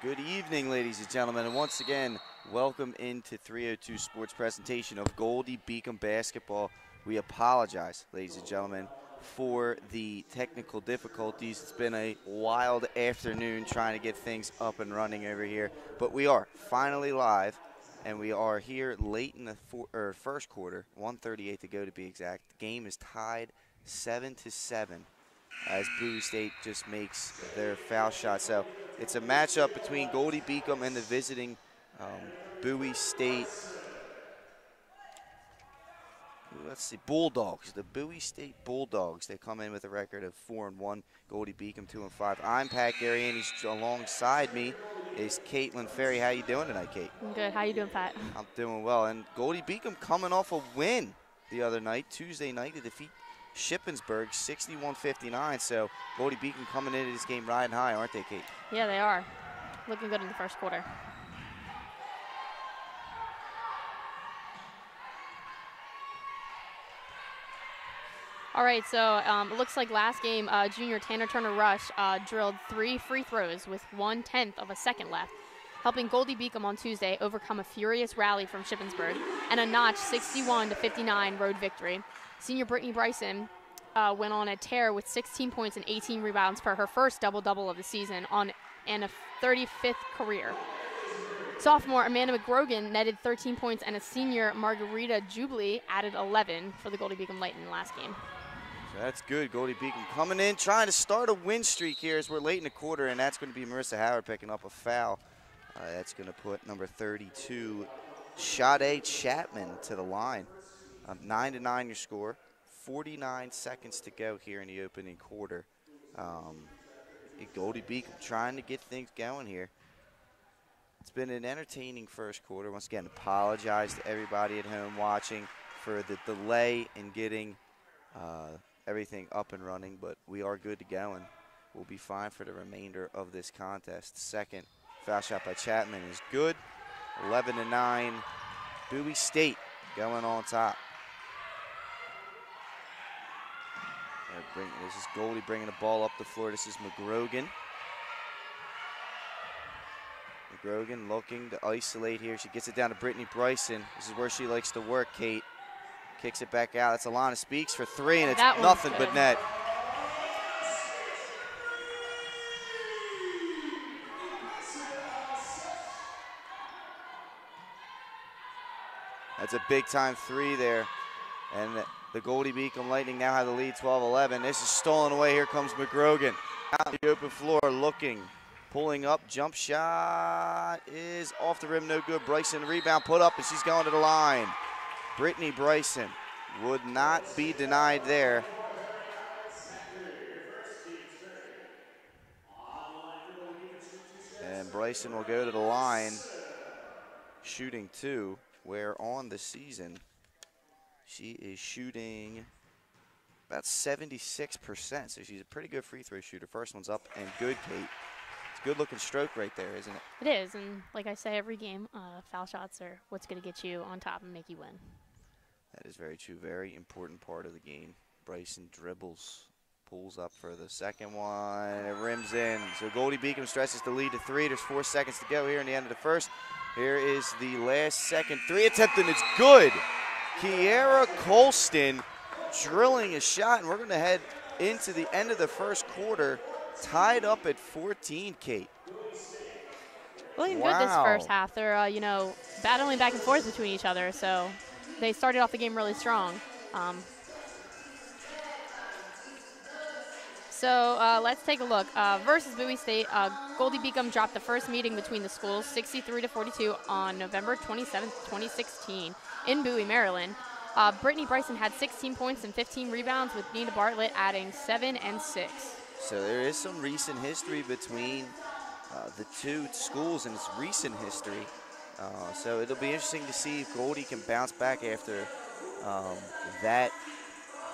Good evening, ladies and gentlemen, and once again, welcome into 302 Sports presentation of Goldey Beacom basketball. We apologize, ladies and gentlemen, for the technical difficulties. It's been a wild afternoon trying to get things up and running over here, but we are finally live, and we are here late in the first quarter, 1:38 to go to be exact. The game is tied 7-7 as Bowie State just makes their foul shot. So it's a matchup between Goldey Beacom and the visiting Bowie State, let's see, Bulldogs. The Bowie State Bulldogs. They come in with a record of 4-1. Goldey Beacom 2-5. I'm Pat Gariani's. Alongside me is Caitlin Ferry. How you doing tonight, Kate? I'm good. How you doing, Pat? I'm doing well. And Goldey Beacom coming off a win the other night, Tuesday night, to defeat Shippensburg 61-59. So Goldey Beacom coming into this game riding high, aren't they, Kate? Yeah, they are. Looking good in the first quarter. All right, so it looks like last game, junior Tanner Turner-Rush drilled 3 free throws with 1/10 of a second left, helping Goldey Beacom on Tuesday overcome a furious rally from Shippensburg and a notch 61-59 road victory. Senior Brittany Bryson went on a tear with 16 points and 18 rebounds for her first double-double of the season and a 35th career. Sophomore Amanda McGrogan netted 13 points, and a senior Margarita Jubilee added 11 for the Goldey Beacom Lightning last game. So that's good. Goldey Beacom coming in, trying to start a win streak here as we're late in the quarter, and that's going to be Marissa Howard picking up a foul. That's going to put number 32, Sade Chapman, to the line. 9-9 your score. 49 seconds to go here in the opening quarter. Goldey Beacom trying to get things going here. It's been an entertaining first quarter. Once again, apologize to everybody at home watching for the delay in getting everything up and running, but we are good to go, and we'll be fine for the remainder of this contest. Second foul shot by Chapman is good. 11-9, Bowie State going on top. This is Goldey bringing the ball up the floor. This is McGrogan. McGrogan looking to isolate here. She gets it down to Brittany Bryson. This is where she likes to work, Kate. Kicks it back out. That's Alana Speaks for 3, and it's nothing but net. That's a big-time 3 there. And the Goldey Beacom Lightning now have the lead 12-11. This is stolen away. Here comes McGrogan. Out the open floor looking. Pulling up. Jump shot is off the rim. No good. Bryson rebound put up, and she's going to the line. Brittany Bryson would not be denied there. And Bryson will go to the line shooting 2, where on the season she is shooting about 76%, so she's a pretty good free throw shooter. First one's up and good, Kate. It's a good-looking stroke right there, isn't it? It is, and like I say every game, foul shots are what's going to get you on top and make you win. That is very true. Very important part of the game. Bryson dribbles, pulls up for the second one. It rims in. So Goldey Beacom stretches the lead to 3. There's 4 seconds to go here in the end of the first. Here is the last second 3 attempt, and it's good. Kiera Colston drilling a shot, and we're going to head into the end of the first quarter, tied up at 14, Kate. Looking good this first half. They're, battling back and forth between each other, so they started off the game really strong. So let's take a look. Versus Bowie State, Goldey Beacom dropped the first meeting between the schools, 63-42, on November 27, 2016, in Bowie, Maryland. Brittany Bryson had 16 points and 15 rebounds, with Nina Bartlett adding 7 and 6. So there is some recent history between the two schools in its recent history. So it'll be interesting to see if Goldey can bounce back after that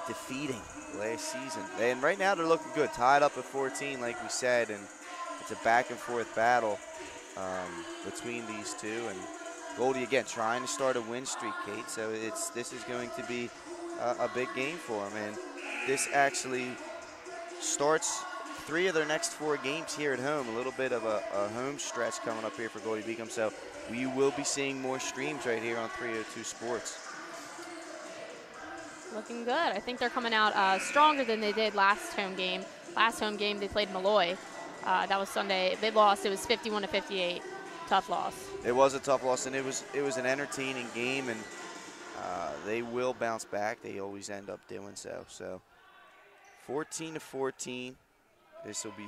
defeating last season. And right now they're looking good, tied up at 14 like we said, and it's a back and forth battle between these two. And Goldey again trying to start a win streak, Kate, so this is going to be a big game for him. And this actually starts 3 of their next 4 games here at home. A little bit of a home stretch coming up here for Goldey Beacom. So we will be seeing more streams right here on 302 Sports. Looking good. I think they're coming out stronger than they did last home game. Last home game they played Malloy. That was Sunday. They lost. It was 51-58. Tough loss. It was a tough loss, and it was an entertaining game, and they will bounce back. They always end up doing so. So 14-14. This will be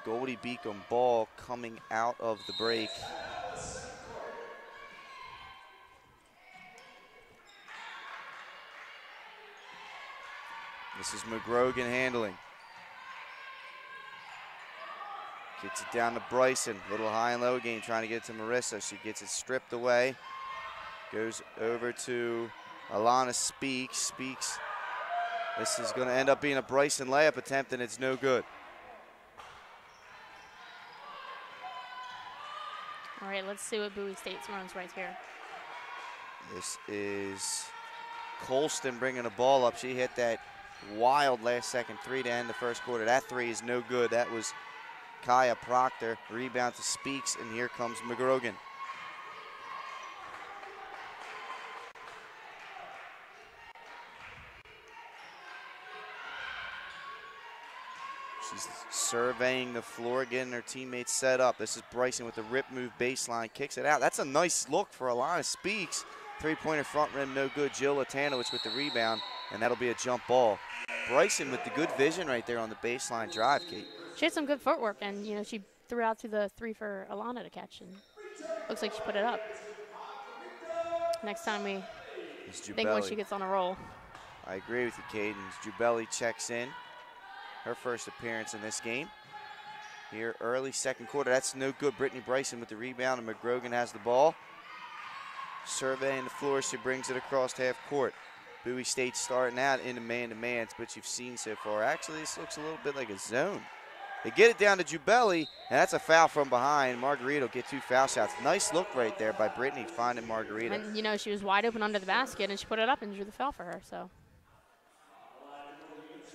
Goldey Beacom ball coming out of the break. This is McGrogan handling. Gets it down to Bryson. Little high and low game, trying to get it to Marissa. She gets it stripped away. Goes over to Alana Speaks. Speaks. This is going to end up being a Bryson layup attempt, and it's no good. All right, let's see what Bowie State runs right here. This is Colston bringing the ball up. She hit that wild last-second 3 to end the first quarter. That 3 is no good. That was Kaya Proctor. Rebound to Speaks, and here comes McGrogan. She's surveying the floor, getting her teammates set up. This is Bryson with the rip move baseline, kicks it out. That's a nice look for Alana Speaks. 3-pointer front rim, no good. Jill Latanowicz with the rebound, and that'll be a jump ball. Bryson with the good vision right there on the baseline drive, Kate. She had some good footwork, and you know she threw out to the 3 for Alana to catch, and looks like she put it up. Next time we think when she gets on a roll. I agree with you, Kate. And Jubelli checks in. Her first appearance in this game. Here early second quarter. That's no good. Brittany Bryson with the rebound, and McGrogan has the ball. Surveying the floor, she brings it across half court. Bowie State starting out in a man-to-man, but you've seen so far. Actually, this looks a little bit like a zone. They get it down to Jubelli, and that's a foul from behind. Margarita will get 2 foul shots. Nice look right there by Brittany finding Margarita. And, you know, she was wide open under the basket, and she put it up and drew the foul for her. So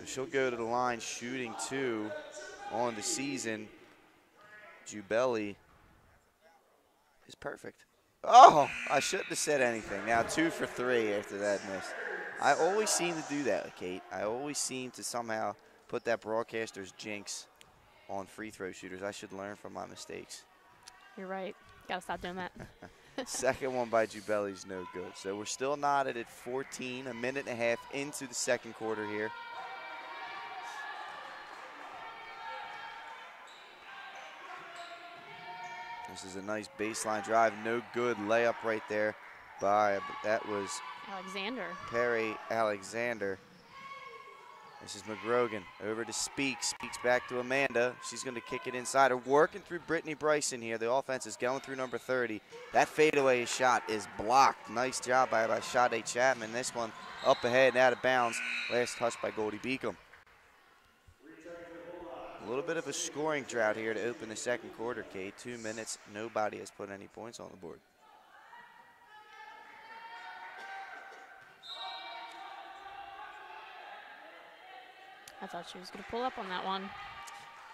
she'll go to the line shooting 2 on the season. Jubelli is perfect. Oh, I shouldn't have said anything. Now 2 for 3 after that miss. I always seem to do that, Kate. I always seem to somehow put that broadcaster's jinx on free throw shooters. I should learn from my mistakes. You're right. Got to stop doing that. Second one by Jubelli's no good. So we're still knotted at 14, a minute and a half into the second quarter here. This is a nice baseline drive. No good layup right there by, that was Perry Alexander. This is McGrogan over to Speaks. Speaks back to Amanda. She's going to kick it inside. Her working through Brittany Bryson here. The offense is going through number 30. That fadeaway shot is blocked. Nice job by Sade Chapman. This one up ahead and out of bounds. Last touch by Goldey Beacom. A little bit of a scoring drought here to open the second quarter, Kate. 2 minutes. Nobody has put any points on the board. I thought she was going to pull up on that one.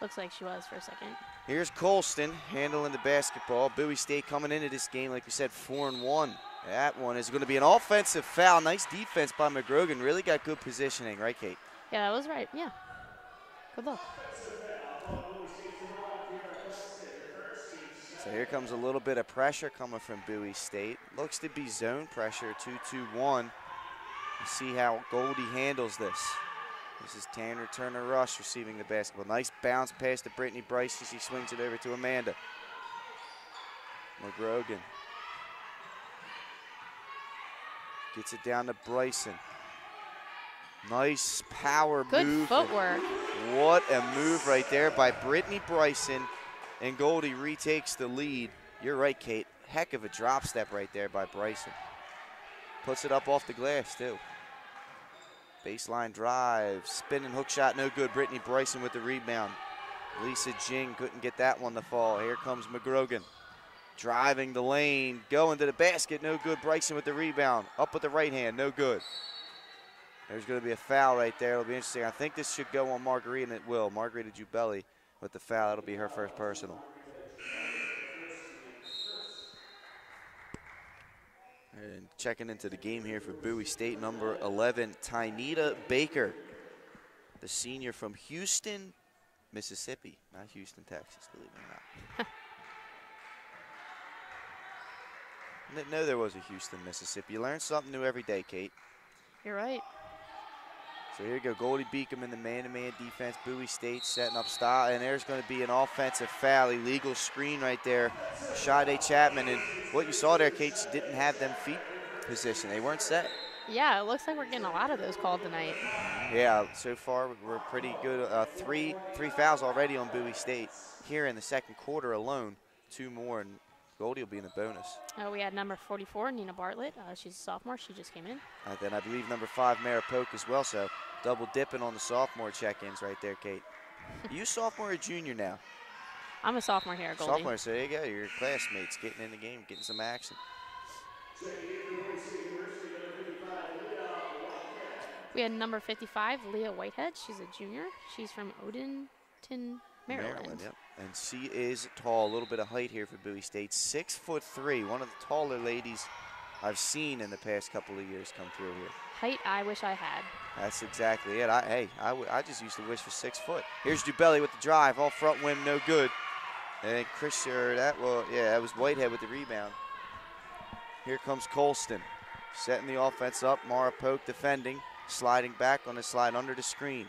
Looks like she was for a second. Here's Colston handling the basketball. Bowie State coming into this game, like we said, 4-1. That one is going to be an offensive foul. Nice defense by McGrogan. Really got good positioning, right, Kate? Yeah, that was right. Yeah. Good luck. So here comes a little bit of pressure coming from Bowie State. Looks to be zone pressure, 2-2-1. Let's see how Goldey handles this. This is Tanner Turner-Rush receiving the basketball. Nice bounce pass to Brittany Bryson. She swings it over to Amanda. McGrogan gets it down to Bryson. Nice power move. Good footwork. What a move right there by Brittany Bryson. And Goldey retakes the lead. You're right, Kate. Heck of a drop step right there by Bryson. Puts it up off the glass, too. Baseline drive, spinning hook shot, no good. Brittany Bryson with the rebound. Lisa Jing couldn't get that one to fall. Here comes McGrogan. Driving the lane, going to the basket, no good. Bryson with the rebound. Up with the right hand, no good. There's going to be a foul right there. It'll be interesting. I think this should go on Margarita, and it will. Margarita Jubelli with the foul. That'll be her first personal. And checking into the game here for Bowie State, number 11, Tynita Baker, the senior from Houston, Mississippi, not Houston, Texas, believe it or not. Didn't know there was a Houston, Mississippi. You learn something new every day, Kate. You're right. So here you go, Goldey Beacom in the man-to-man defense. Bowie State setting up style, and there's going to be an offensive foul, illegal screen right there. Sade Chapman, and what you saw there, Kate, didn't have them feet position. They weren't set. Yeah, it looks like we're getting a lot of those called tonight. Yeah, so far we're pretty good. Three fouls already on Bowie State here in the second quarter alone. 2 more, and Goldey will be in the bonus. We had number 44, Nina Bartlett. She's a sophomore. She just came in. Then I believe number 5, Mara Polk as well. So double dipping on the sophomore check-ins right there, Kate. Are you a sophomore or junior now? I'm a sophomore here at Goldey. Sophomore, so there you go. Your classmates getting in the game, getting some action. We had number 55, Leah Whitehead. She's a junior. She's from Odenton, Maryland. Yep. And she is tall, a little bit of height here for Bowie State. 6'3", one of the taller ladies I've seen in the past couple of years come through here. Height I wish I had. That's exactly it. I just used to wish for 6 foot. Here's Dubelli with the drive, all front rim, no good. And that was Whitehead with the rebound. Here comes Colston, setting the offense up. Mara Polk defending, sliding back on the slide under the screen.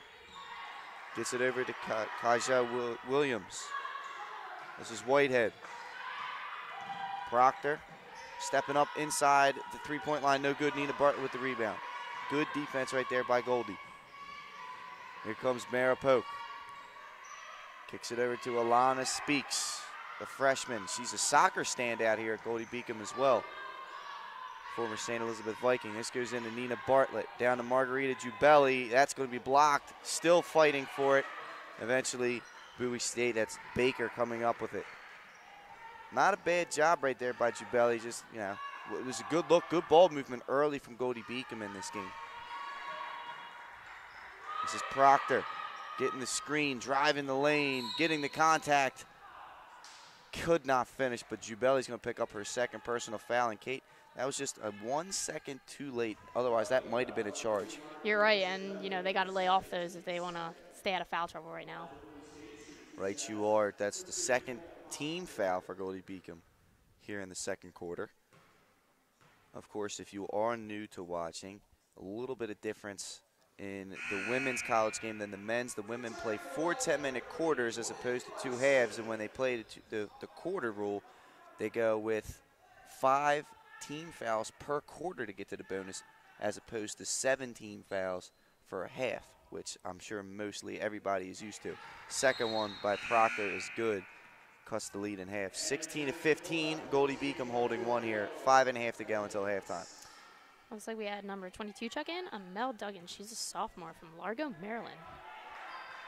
Gets it over to Kaja Williams. This is Whitehead. Proctor stepping up inside the three-point line. No good. Nina Bartlett with the rebound. Good defense right there by Goldey. Here comes Mara Polk. Kicks it over to Alana Speaks, the freshman. She's a soccer standout here at Goldey Beacom as well. Former St. Elizabeth Viking. This goes into Nina Bartlett. Down to Margarita Jubelli. That's going to be blocked. Still fighting for it. Eventually, Bowie State, that's Baker coming up with it. Not a bad job right there by Jubelli. Just, it was a good look, good ball movement early from Goldey Beacom in this game. This is Proctor getting the screen, driving the lane, getting the contact. Could not finish, but Jubelli's going to pick up her second personal foul. And Kate, that was just 1 second too late. Otherwise, that might have been a charge. You're right, and, they got to lay off those if they want to stay out of foul trouble right now. Right you are. That's the second team foul for Goldey Beacom here in the second quarter. Of course, if you are new to watching, a little bit of difference in the women's college game than the men's. The women play 4 10-minute quarters as opposed to 2 halves, and when they play the quarter rule, they go with 5 team fouls per quarter to get to the bonus, as opposed to 17 fouls for a half, which I'm sure mostly everybody is used to. Second one by Proctor is good. Cuts the lead in half. 16-15, Goldey Beacom holding one here. 5.5 to go until halftime. Looks like we had number 22 check in, Mel Duggan. She's a sophomore from Largo, Maryland.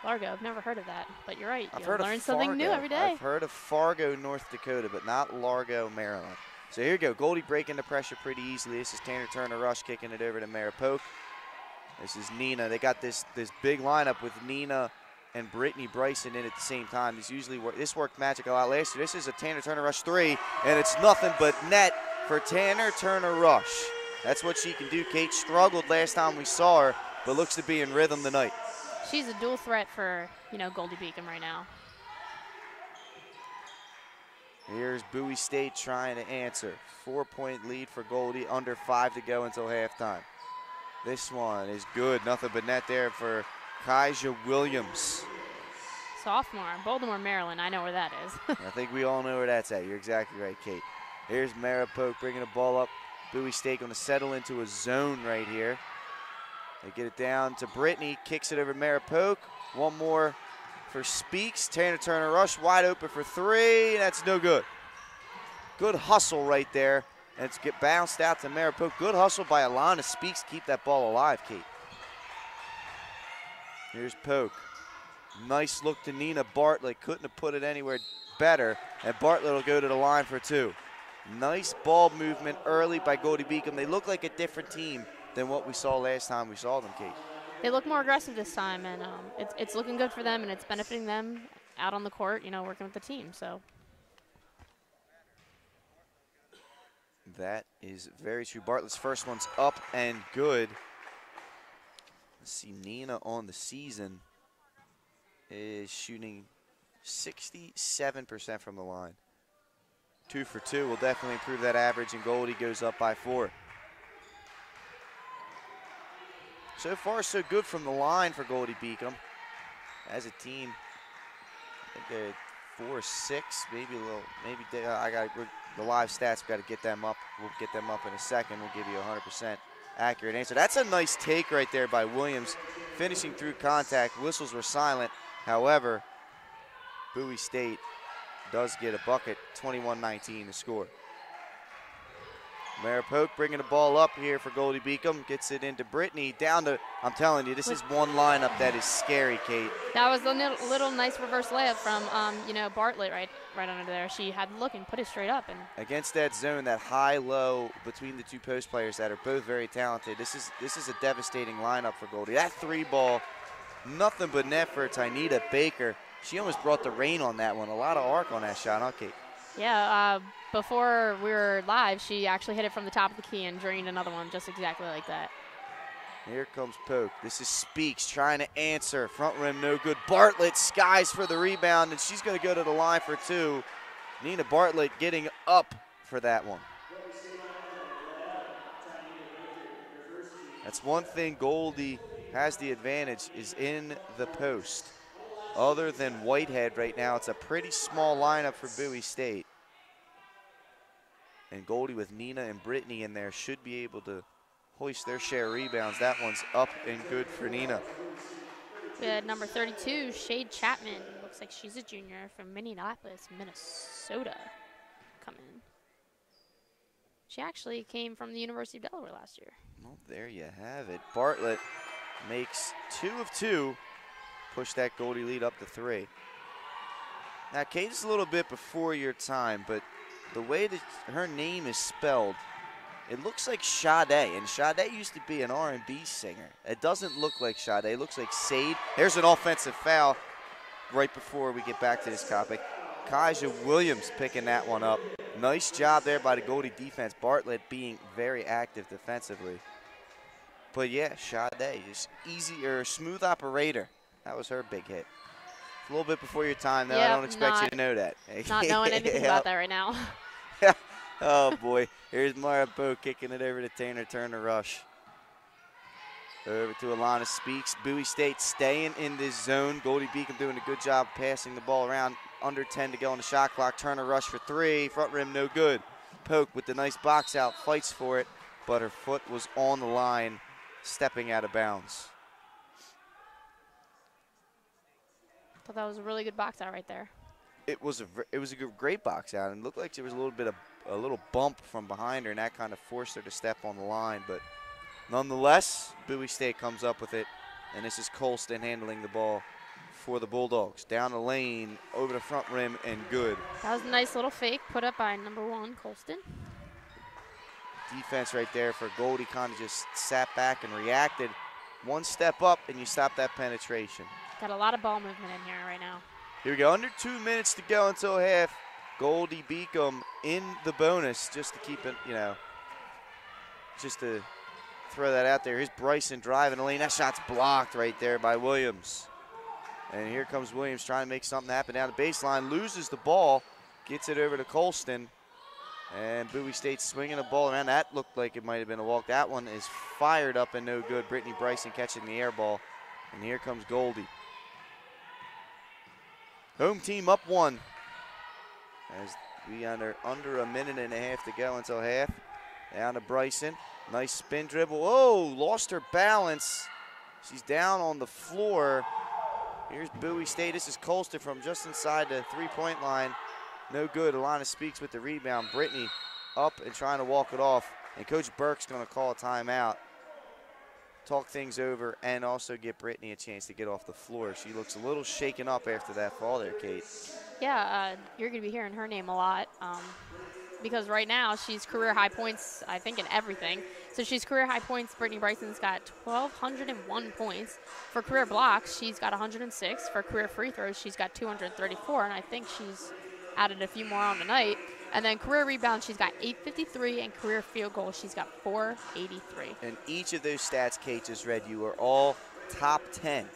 Largo, I've never heard of that, but you're right. You learn something new every day. I've heard of Fargo, North Dakota, but not Largo, Maryland. So here you go. Goldey breaking the pressure pretty easily. This is Tanner Turner Rush kicking it over to Mara Polk. This is Nina. They got this big lineup with Nina and Brittany Bryson in at the same time. This worked magic a lot last year. This is a Tanner Turner Rush 3, and it's nothing but net for Tanner Turner Rush. That's what she can do. Kate struggled last time we saw her, but looks to be in rhythm tonight. She's a dual threat for, Goldey Beacom right now. Here's Bowie State trying to answer. 4-point lead for Goldey, under 5 to go until halftime. This one is good. Nothing but net there for Kaija Williams. Sophomore, Baltimore, Maryland. I know where that is. I think we all know where that's at. You're exactly right, Kate. Here's Mara Polk bringing the ball up. Bowie State going to settle into a zone right here. They get it down to Brittany. Kicks it over Mara Polk. One more for Speaks. Tanner Turner Rush wide open for 3. That's no good. Good hustle right there. And it's get bounced out to Mara Polk. Good hustle by Alana Speaks to keep that ball alive, Kate. Here's Polk. Nice look to Nina Bartlett. Couldn't have put it anywhere better. And Bartlett will go to the line for 2. Nice ball movement early by Goldey Beacom. They look like a different team than what we saw last time we saw them, Kate. They look more aggressive this time, and it's looking good for them, and it's benefiting them out on the court, you know, working with the team. So that is very true. Bartlett's first one's up and good. Let's see, Nina on the season is shooting 67% from the line. 2 for 2 will definitely improve that average, and Goldey goes up by 4. So far, so good from the line for Goldey Beacom. As a team, I think they're 4-6, maybe a little, maybe the live stats. Got to get them up. We'll get them up in a second. We'll give you a 100% accurate answer. That's a nice take right there by Williams, finishing through contact. Whistles were silent. However, Bowie State does get a bucket, 21-19 to score. Maripoke bringing the ball up here for Goldey Beacom. Gets it into Brittany. Down to, I'm telling you, this is one lineup that is scary, Kate. That was a little nice reverse layup from, you know, Bartlett right under there. She had the look and put it straight up. And against that zone, that high-low between the two post players that are both very talented, this is a devastating lineup for Goldey. That 3-ball, nothing but net for Tynita Baker. She almost brought the rain on that one. A lot of arc on that shot, huh, Kate? Yeah, before we were live, she actually hit it from the top of the key and drained another one just exactly like that. Here comes Poke. This is Speaks trying to answer. Front rim, no good. Bartlett skies for the rebound, and she's going to go to the line for 2. Nina Bartlett getting up for that one. That's one thing Goldey has the advantage, is in the post. Other than Whitehead right now, it's a pretty small lineup for Bowie State. And Goldey with Nina and Brittany in there should be able to hoist their share of rebounds. That one's up and good for Nina. We had number 32, Shade Chapman. Looks like she's a junior from Minneapolis, Minnesota, come in. She actually came from the University of Delaware last year. Well, there you have it. Bartlett makes 2 of 2. Push that Goldey lead up to 3. Now, Kate, is a little bit before your time, but the way that her name is spelled, it looks like Sade, and Sade used to be an R&B singer. It doesn't look like Sade. It looks like Sade. There's an offensive foul right before we get back to this topic. Kaja Williams picking that one up. Nice job there by the Goldey defense. Bartlett being very active defensively. But, yeah, Sade, just easy or smooth operator. That was her big hit. A little bit before your time, though. I don't expect you to know that. Not knowing anything about that right now. Oh, boy. Here's Maripoke kicking it over to Tanner Turner Rush. Over to Alana Speaks. Bowie State staying in this zone. Goldey Beacom doing a good job passing the ball around. Under 10 to go on the shot clock. Turner Rush for 3. Front rim, no good. Poke with the nice box out. Fights for it, but her foot was on the line, stepping out of bounds. Thought that was a really good box out right there. It was a great box out, and it looked like there was a little bump from behind her, and that kind of forced her to step on the line. But nonetheless, Bowie State comes up with it, and this is Colston handling the ball for the Bulldogs. Down the lane, over the front rim, and good. That was a nice little fake put up by number 1, Colston. Defense right there for Goldey, kind of just sat back and reacted. One step up, and you stop that penetration. Got a lot of ball movement in here right now. Here we go, under 2 minutes to go until half. Goldey Beacom in the bonus, just to keep it, you know, just to throw that out there. Here's Bryson driving the lane. That shot's blocked right there by Williams. And here comes Williams trying to make something happen down the baseline. Loses the ball, gets it over to Colston. And Bowie State swinging the ball around. That looked like it might have been a walk. That one is fired up and no good. Brittany Bryson catching the air ball. And here comes Goldey. Home team up 1. As we under a minute and a half to go until half. Down to Bryson. Nice spin dribble. Oh, lost her balance. She's down on the floor. Here's Bowie State. This is Colston from just inside the three-point line. No good. Alana Speaks with the rebound. Brittany up and trying to walk it off. And Coach Burke's going to call a timeout. Talk things over and also give Brittany a chance to get off the floor. She looks a little shaken up after that fall there, Kate. Yeah, you're going to be hearing her name a lot because right now she's career high points, I think, in everything. So she's career high points. Brittany Bryson's got 1,201 points. For career blocks, she's got 106. For career free throws, she's got 234, and I think she's added a few more on tonight. And then career rebounds, she's got 853, and career field goals, she's got 483. And each of those stats Kate just read you are all top 10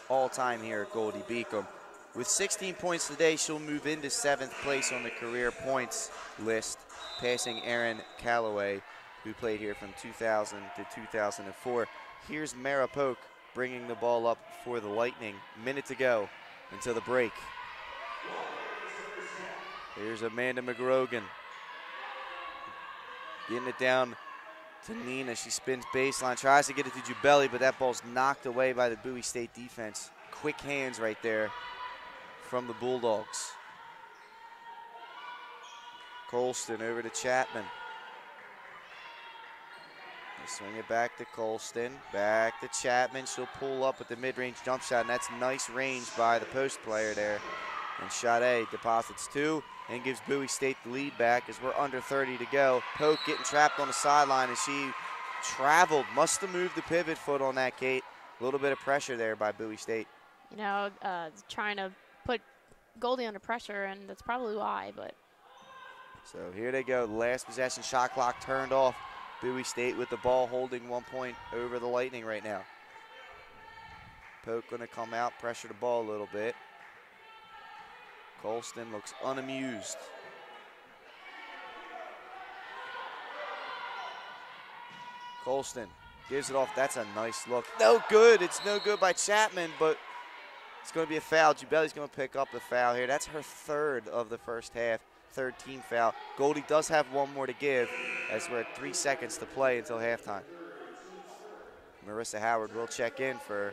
all-time here at Goldey Beacom. With 16 points today, she'll move into 7th place on the career points list, passing Erin Calloway, who played here from 2000 to 2004. Here's Mara Polk bringing the ball up for the Lightning. Minute to go until the break. Here's Amanda McGrogan getting it down to Nina. She spins baseline, tries to get it to Jubelli, but that ball's knocked away by the Bowie State defense. Quick hands right there from the Bulldogs. Colston over to Chapman. They swing it back to Colston, back to Chapman. She'll pull up with the mid-range jump shot, and that's nice range by the post player there. And Sade deposits 2 and gives Bowie State the lead back as we're under 30 to go. Polk getting trapped on the sideline as she traveled. Must have moved the pivot foot on that, Kate. A little bit of pressure there by Bowie State. You know, trying to put Goldie under pressure, and that's probably why. But so here they go. Last possession, shot clock turned off. Bowie State with the ball holding 1 point over the Lightning right now. Polk going to come out, pressure the ball a little bit. Colston looks unamused. Colston gives it off. That's a nice look. No good. It's no good by Chapman, but it's going to be a foul. Jubelli's going to pick up the foul here. That's her 3rd of the first half, 3rd team foul. Goldie does have 1 more to give as we're at 3 seconds to play until halftime. Marissa Howard will check in for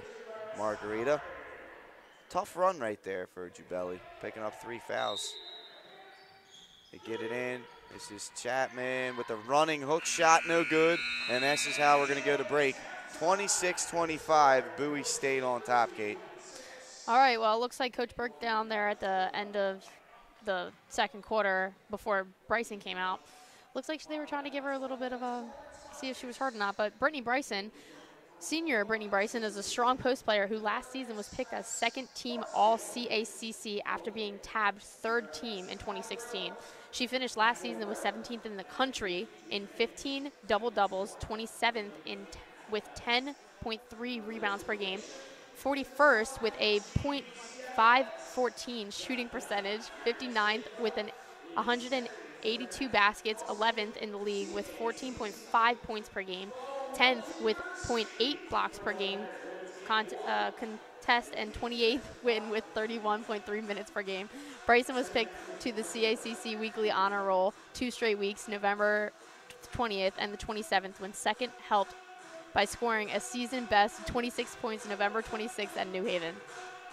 Margarita. Tough run right there for Jubelli, picking up 3 fouls. They get it in. This is Chapman with a running hook shot, no good. And this is how we're going to go to break. 26-25, Bowie State on top, Kate. all right, well, it looks like Coach Burke down there at the end of the second quarter before Bryson came out. Looks like they were trying to give her a little bit of a, see if she was hurt or not. But Brittany Bryson, senior Brittany Bryson, is a strong post player who last season was picked as 2nd team All-CACC after being tabbed 3rd team in 2016. She finished last season with 17th in the country in 15 double-doubles, 27th with 10.3 rebounds per game, 41st with a .514 shooting percentage, 59th with an 182 baskets, 11th in the league with 14.5 points per game, 10th with .8 blocks per game contest, and 28th win with 31.3 minutes per game. Bryson was picked to the CACC weekly honor roll 2 straight weeks, November 20th and the 27th, when second helped by scoring a season best 26 points November 26th at New Haven.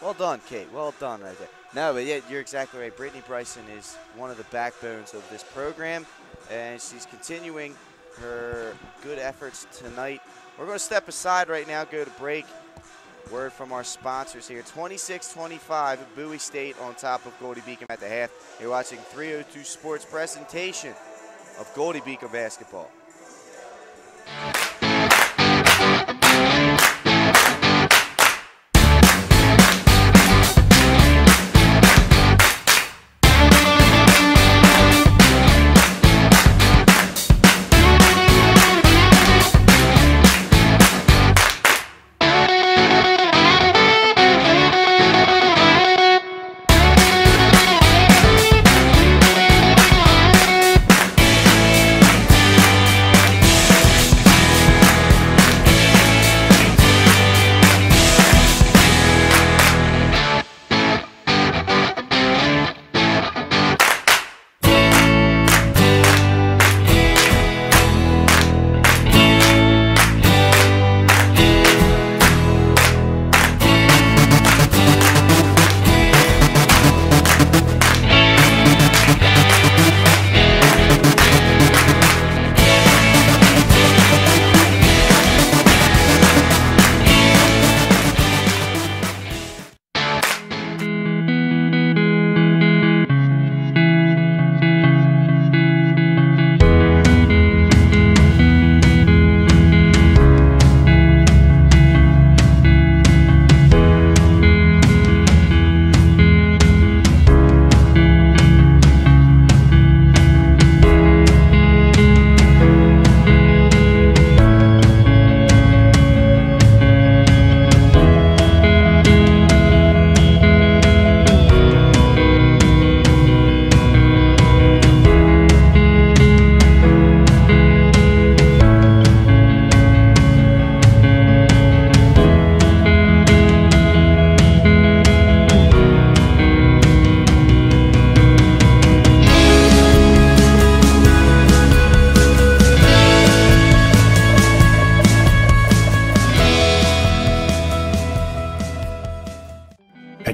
Well done, Kate. Well done right there. No, but yeah, you're exactly right. Brittany Bryson is one of the backbones of this program, and she's continuing her good efforts tonight. We're going to step aside right now, go to break. Word from our sponsors here. 26-25, Bowie State on top of Goldey Beacom at the half. You're watching 302 Sports presentation of Goldey Beacom basketball.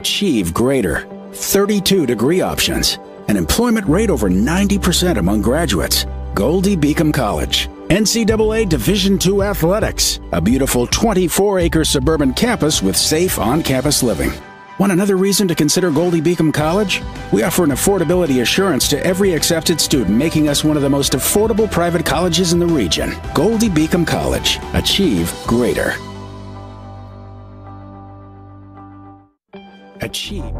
Achieve greater. 32 degree options. An employment rate over 90% among graduates. Goldey Beacom College. NCAA Division II athletics. A beautiful 24-acre suburban campus with safe on-campus living. Want another reason to consider Goldey Beacom College? We offer an affordability assurance to every accepted student, making us one of the most affordable private colleges in the region. Goldey Beacom College. Achieve greater. Achieve.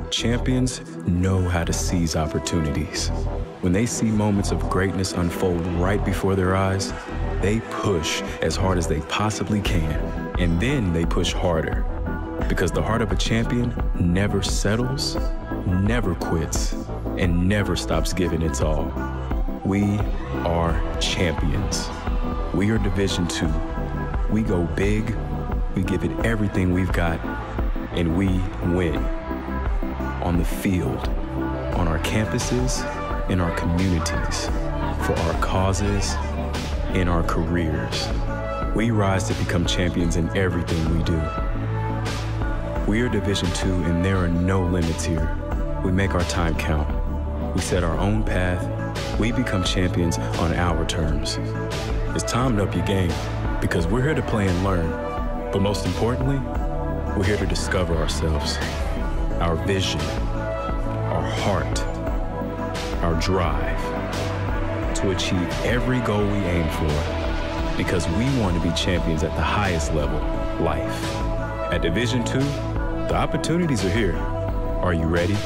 Champions know how to seize opportunities. When they see moments of greatness unfold right before their eyes, they push as hard as they possibly can, and then they push harder. Because the heart of a champion never settles, never quits, and never stops giving its all. We are champions. We are Division II. We go big, we give it everything we've got, and we win. On the field, on our campuses, in our communities, for our causes, in our careers. We rise to become champions in everything we do. We are Division II, and there are no limits here. We make our time count. We set our own path. We become champions on our terms. It's time to up your game, because we're here to play and learn. But most importantly, we're here to discover ourselves, our vision, our heart, our drive, to achieve every goal we aim for, because we want to be champions at the highest level, life. At Division II, the opportunities are here. Are you ready?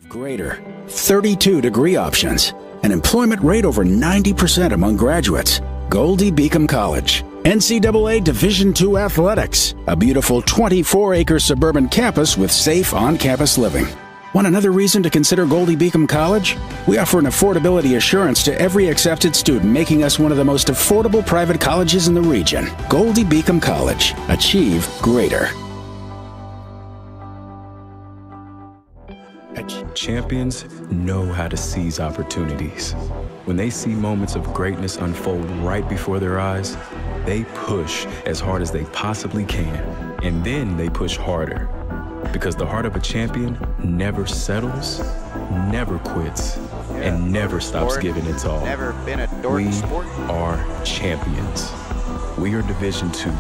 Greater. 32 degree options. An employment rate over 90% among graduates. Goldey Beacom College. NCAA Division II athletics. A beautiful 24-acre suburban campus with safe on-campus living. Want another reason to consider Goldey Beacom College? We offer an affordability assurance to every accepted student, making us one of the most affordable private colleges in the region. Goldey Beacom College. Achieve greater. Champions know how to seize opportunities. When they see moments of greatness unfold right before their eyes, they push as hard as they possibly can, and then they push harder. Because the heart of a champion never settles, never quits, and never stops giving its all. Never been a We sport. are champions. We are Division II.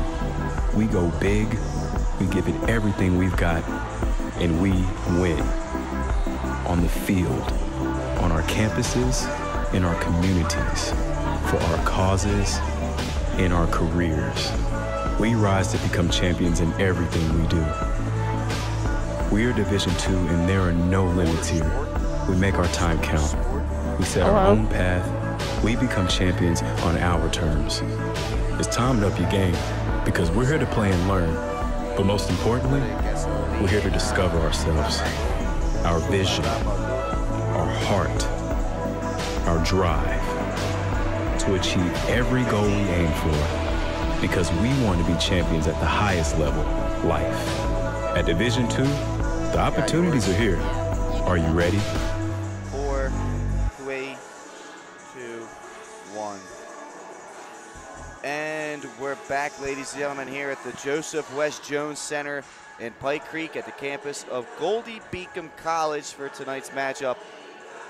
We go big, we give it everything we've got, and we win. On the field, on our campuses, in our communities, for our causes, in our careers. We rise to become champions in everything we do. We are Division II, and there are no limits here. We make our time count. We set our own path. We become champions on our terms. It's time to up your game, because we're here to play and learn. But most importantly, we're here to discover ourselves, our vision, our heart, our drive, to achieve every goal we aim for, because we want to be champions at the highest level, life. At Division II, the opportunities are here. Are you ready? 4, 3, 2, 1. And we're back, ladies and gentlemen, here at the Joseph West Jones Center in Pike Creek at the campus of Goldey Beacom College for tonight's matchup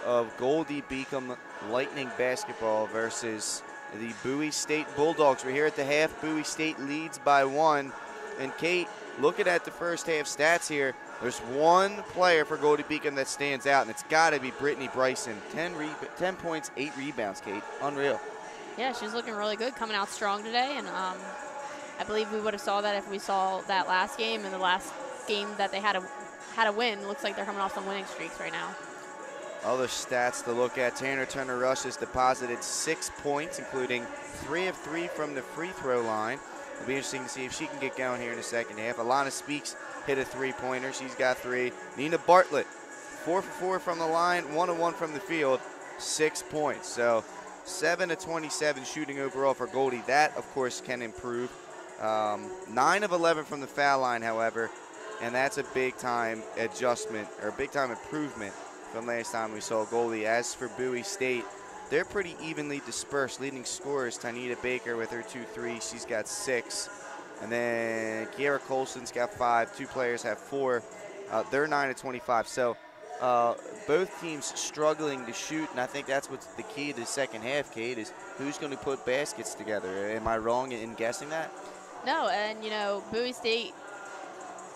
of Goldey Beacom Lightning basketball versus the Bowie State Bulldogs. We're here at the half. Bowie State leads by 1. And Kate, looking at the first half stats here, there's one player for Goldey Beacom that stands out, and it's got to be Brittany Bryson. 10 points, 8 rebounds, Kate. Unreal. Yeah, she's looking really good, coming out strong today, and I believe we would have saw that if we saw that last game, and the last game that they had a win. Looks like they're coming off some winning streaks right now. Other stats to look at: Tanner Turner-Rush has deposited 6 points, including 3 of 3 from the free throw line. It'll be interesting to see if she can get going here in the second half. Alana Speaks hit a 3-pointer. She's got 3. Nina Bartlett, 4 for 4 from the line, 1 of 1 from the field, 6 points. So 7 of 27 shooting overall for Goldey. That, of course, can improve. 9 of 11 from the foul line, however, and that's a big-time adjustment, or a big-time improvement from last time we saw Goldey. As for Bowie State, they're pretty evenly dispersed. Leading scorers, Tanita Baker with her 2 threes. She's got 6. And then Kiara Colson's got 5. 2 players have 4. They're 9 of 25. So both teams struggling to shoot, and I think that's what's the key to the second half, Kate, is who's going to put baskets together. Am I wrong in guessing that? No, and, you know, Bowie State,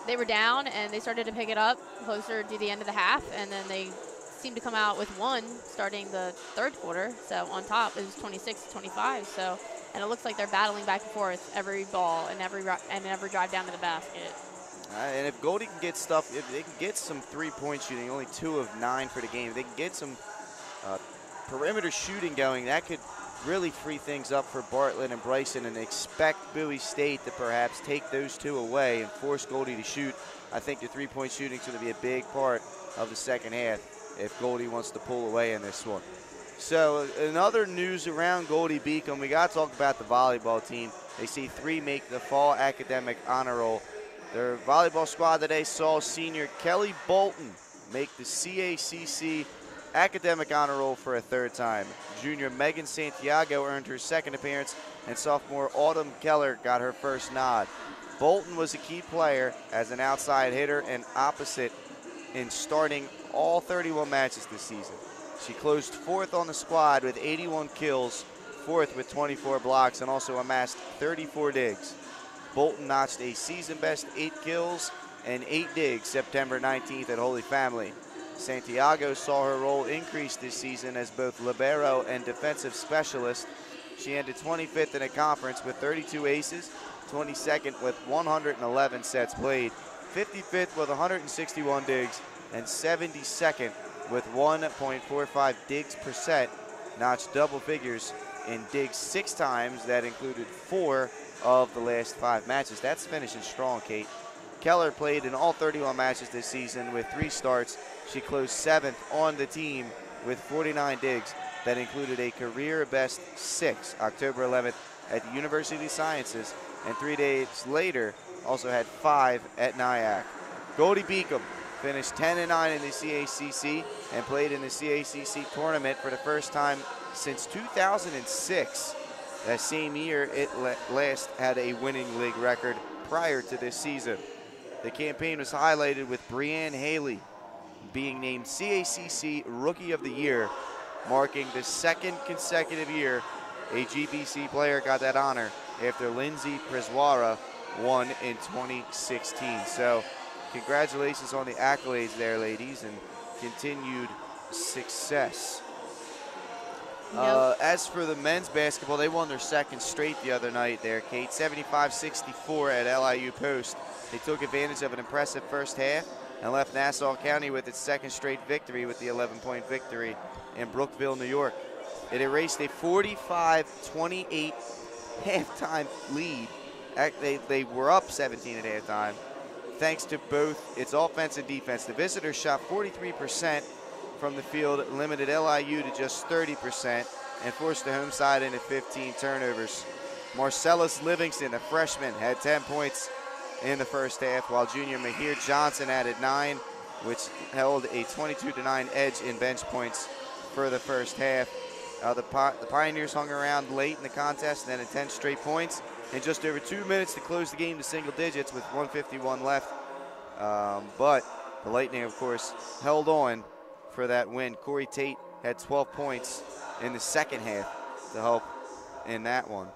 they were down, and they started to pick it up closer to the end of the half, and then they seemed to come out with 1 starting the third quarter. So on top, it was 26-25. So, and it looks like they're battling back and forth every ball and every drive down to the basket. And if Goldey can get stuff, if they can get some three-point shooting, only 2 of 9 for the game, if they can get some perimeter shooting going, that could really free things up for Bartlett and Bryson, and expect Bowie State to perhaps take those 2 away and force Goldey to shoot. I think the three-point shooting is going to be a big part of the second half if Goldey wants to pull away in this one. So in other news around Goldey Beacom, we got to talk about the volleyball team. They see 3 make the fall academic honor roll. Their volleyball squad today saw senior Kelly Bolton make the CACC academic honor roll for a 3rd time. Junior Megan Santiago earned her 2nd appearance, and sophomore Autumn Keller got her 1st nod. Bolton was a key player as an outside hitter and opposite in starting all 31 matches this season. She closed 4th on the squad with 81 kills, 4th with 24 blocks, and also amassed 34 digs. Bolton notched a season-best 8 kills and 8 digs September 19th at Holy Family. Santiago saw her role increase this season as both libero and defensive specialist. She ended 25th in a conference with 32 aces, 22nd with 111 sets played, 55th with 161 digs, and 72nd with 1.45 digs per set. Notched double figures in digs 6 times. That included 4 of the last 5 matches. That's finishing strong, Kate. Keller played in all 31 matches this season with 3 starts. She closed 7th on the team with 49 digs. That included a career best 6 October 11th at the University of Sciences, and 3 days later also had 5 at NIAC. Goldey Beacom finished 10-9 in the CACC and played in the CACC tournament for the first time since 2006. That same year, it last had a winning league record prior to this season. The campaign was highlighted with Brianne Haley being named CACC Rookie of the Year, marking the 2nd consecutive year a GBC player got that honor after Lindsay Priswara won in 2016. So congratulations on the accolades there, ladies, and continued success. Nope. As for the men's basketball, they won their second straight the other night there, Kate. 75-64 at LIU Post. They took advantage of an impressive first half and left Nassau County with its second straight victory with the 11-point victory in Brookville, New York. It erased a 45-28 halftime lead. They were up 17 at halftime, thanks to both its offense and defense. The visitors shot 43% from the field, limited LIU to just 30%, and forced the home side into 15 turnovers. Marcellus Livingston, a freshman, had 10 points in the first half, while junior Mahir Johnson added 9, which held a 22-9 edge in bench points for the first half. The Pioneers hung around late in the contest, and then at 10 straight points in just over 2 minutes to close the game to single digits with 1:51 left. But the Lightning, of course, held on for that win. Corey Tate had 12 points in the second half to help in that one.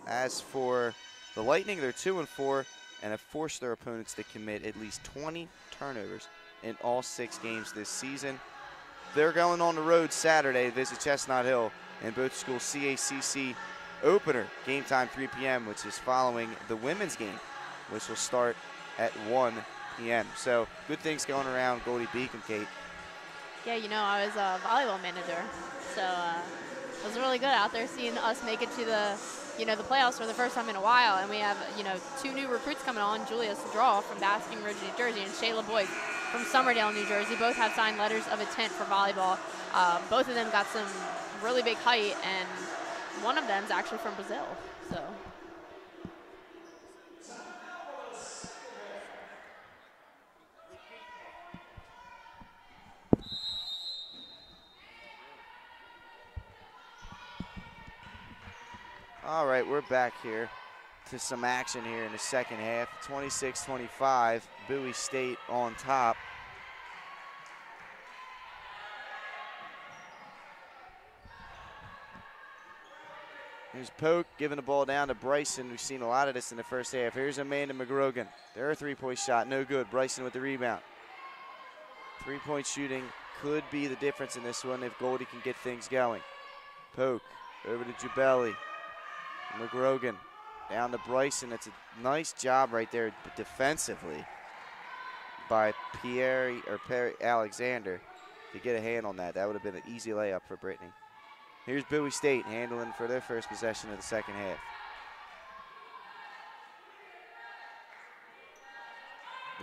As for the Lightning, they're 2-4 and have forced their opponents to commit at least 20 turnovers in all 6 games this season. They're going on the road Saturday to visit Chestnut Hill in both schools' CACC opener, game time 3 p.m., which is following the women's game, which will start at 1 p.m. So good things going around Goldey Beacom, Kate. Yeah, you know, I was a volleyball manager, so it was really good out there seeing us make it to the playoffs for the first time in a while. And we have, 2 new recruits coming on, Julia Straw from Basking Ridge, New Jersey, and Shayla Boyd from Somerdale, New Jersey. Both have signed letters of intent for volleyball. Both of them got some really big height, and one of them is actually from Brazil. So. All right, we're back here to some action here in the second half. 26-25, Bowie State on top. Here's Polk giving the ball down to Bryson. We've seen a lot of this in the first half. Here's Amanda McGrogan. Their 3-point shot, no good. Bryson with the rebound. 3-point shooting could be the difference in this one if Goldey can get things going. Polk over to Jubelli. McGrogan down to Bryson. It's a nice job right there defensively by Perry Alexander to get a hand on that. That would have been an easy layup for Brittany. Here's Bowie State handling for their first possession of the second half.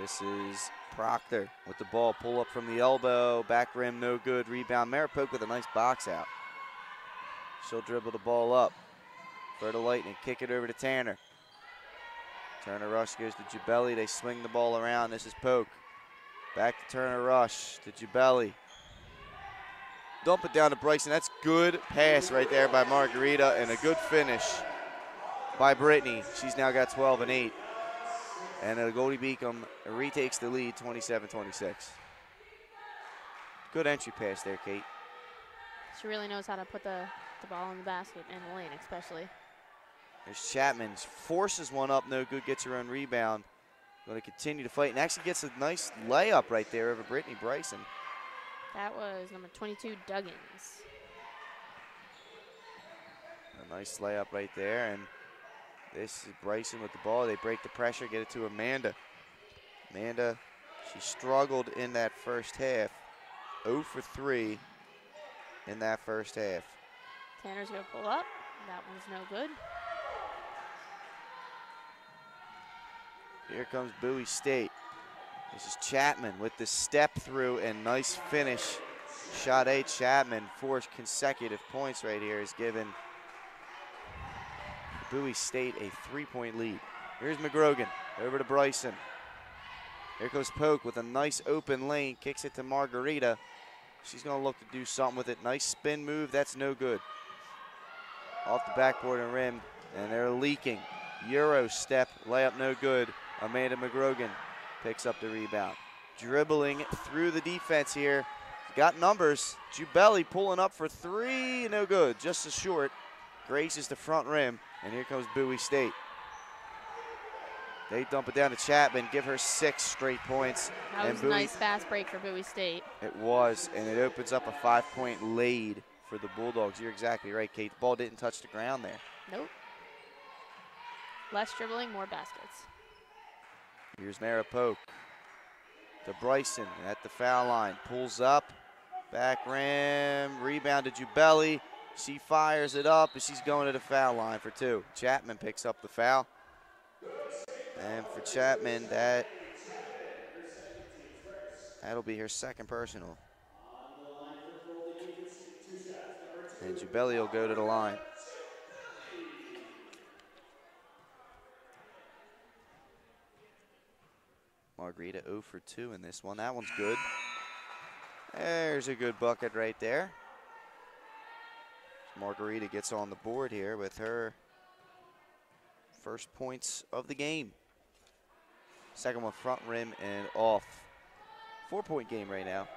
This is Proctor with the ball. Pull up from the elbow. Back rim, no good. Rebound. Mara Polk with a nice box out. She'll dribble the ball up for the Lightning. Kick it over to Tanner. Turner Rush goes to Jubelli. They swing the ball around. This is Polk. Back to Turner Rush to Jubelli. Dump it down to Bryson. That's good pass right there by Margarita, and a good finish by Brittany. She's now got 12 and 8. And Goldey Beacom retakes the lead, 27-26. Good entry pass there, Kate. She really knows how to put the ball in the basket and the lane, especially. There's Chapman. Forces one up, no good, gets her own rebound. Going to continue to fight, and actually gets a nice layup right there over Brittany Bryson. That was number 22, Duggins. A nice layup right there, and this is Bryson with the ball. They break the pressure, get it to Amanda. Amanda, she struggled in that first half. 0 for 3 in that first half. Tanner's going to pull up. That one's no good. Here comes Bowie State. This is Chapman with the step through and nice finish. Shot 8, Chapman, 4 consecutive points right here has given Bowie State a 3-point lead. Here's McGrogan over to Bryson. Here goes Polk with a nice open lane, kicks it to Margarita. She's going to look to do something with it. Nice spin move, that's no good. Off the backboard and rim, and they're leaking. Euro step, layup no good. Amanda McGrogan picks up the rebound. Dribbling through the defense here. Got numbers. Jubelli pulling up for 3, no good. Just as short. Grazes the front rim, and here comes Bowie State. They dump it down to Chapman, give her 6 straight points. That was a nice fast break for Bowie State. It was, and it opens up a 5-point lead for the Bulldogs. You're exactly right, Kate. The ball didn't touch the ground there. Nope. Less dribbling, more baskets. Here's Maripoke to Bryson at the foul line. Pulls up, back rim, rebound to Jubelli. She fires it up, and she's going to the foul line for 2. Chapman picks up the foul. And for Chapman, that'll be her second personal. And Jubelli will go to the line. Margarita 0 for 2 in this one. That one's good. There's a good bucket right there. Margarita gets on the board here with her first points of the game. Second one front rim and off. 4-point game right now.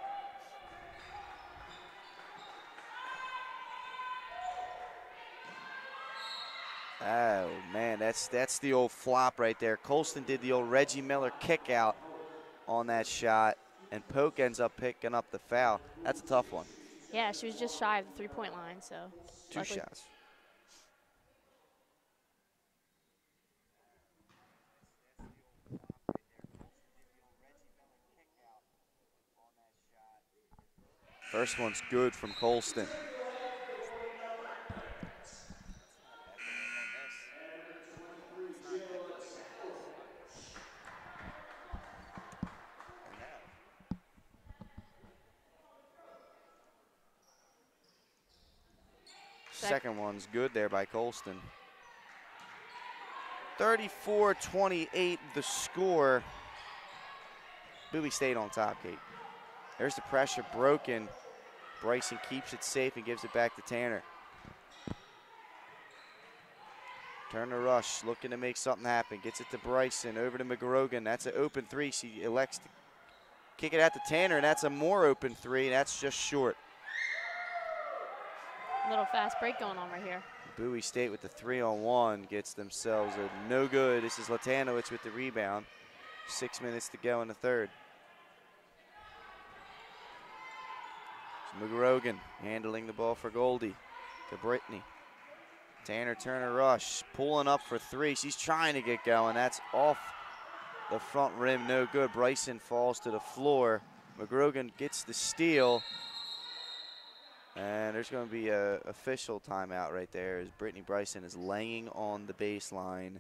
Oh man, that's the old flop right there. Colston did the old Reggie Miller kick out on that shot, and Polk ends up picking up the foul. That's a tough one. Yeah, she was just shy of the 3-point line, so. 2 shots. First one's good from Colston. Second one's good there by Colston. 34-28 the score. Bowie stayed on top, Kate. There's the pressure broken. Bryson keeps it safe and gives it back to Tanner. Turner Rush looking to make something happen. Gets it to Bryson, over to McGrogan. That's an open 3. She elects to kick it out to Tanner, and that's a more open 3, and that's just short. Little fast break going on right here. Bowie State with the 3-on-1 gets themselves a no good. This is Latanowicz with the rebound. 6 minutes to go in the third. McGrogan handling the ball for Goldie to Brittany. Tanner Turner Rush pulling up for 3. She's trying to get going. That's off the front rim, no good. Bryson falls to the floor. McGrogan gets the steal. And there's going to be an official timeout right there as Brittany Bryson is laying on the baseline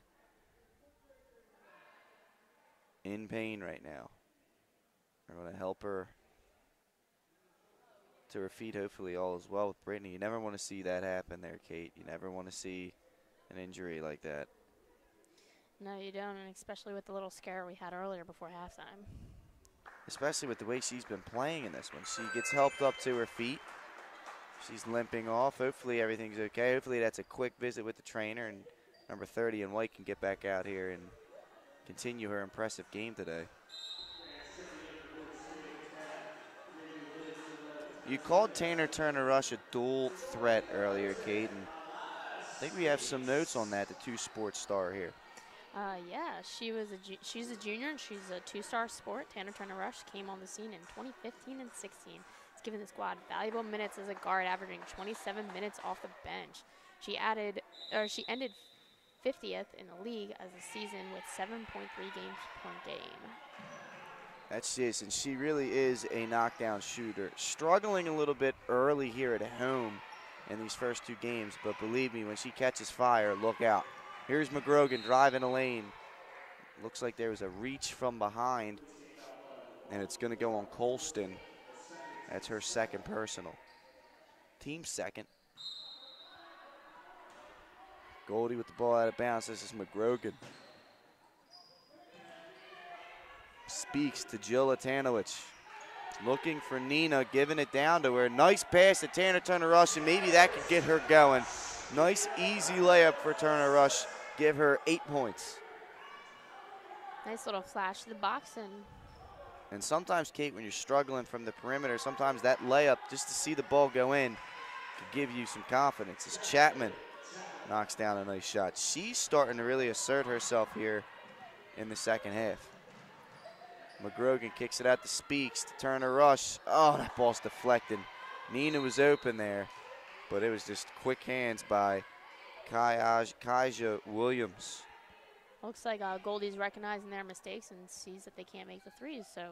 in pain right now. We're going to help her to her feet. Hopefully all is well with Brittany. You never want to see that happen there, Kate. You never want to see an injury like that. No, you don't, and especially with the little scare we had earlier before halftime. Especially with the way she's been playing in this one. She gets helped up to her feet. She's limping off. Hopefully everything's okay. Hopefully that's a quick visit with the trainer, and number 30 in white can get back out here and continue her impressive game today. You called Tanner Turner Rush a dual threat earlier, Kate, and I think we have some notes on that, the 2-sport star here. Yeah, she's a junior, and she's a 2-star sport. Tanner Turner Rush came on the scene in 2015 and 16. It's given the squad valuable minutes as a guard, averaging 27 minutes off the bench. She ended 50th in the league as a season with 7.3 games per game. That's it, and she really is a knockdown shooter. Struggling a little bit early here at home in these first 2 games, but believe me, when she catches fire, look out. Here's McGrogan driving a lane. Looks like there was a reach from behind, and it's going to go on Colston. That's her second personal. Team second. Goldie with the ball out of bounds. This is McGrogan. Speaks to Jill Latanowicz. Looking for Nina, giving it down to her. Nice pass to Tanner Turner Rush, and maybe that could get her going. Nice, easy layup for Turner Rush. Give her 8 points. Nice little flash to the box. And sometimes, Kate, when you're struggling from the perimeter, sometimes that layup, just to see the ball go in, could give you some confidence. As Chapman knocks down a nice shot. She's starting to really assert herself here in the second half. McGrogan kicks it out to Speaks to Turner Rush. Oh, that ball's deflected. Nina was open there. but it was just quick hands by Kaija Williams. Looks like Goldie's recognizing their mistakes and sees that they can't make the threes, so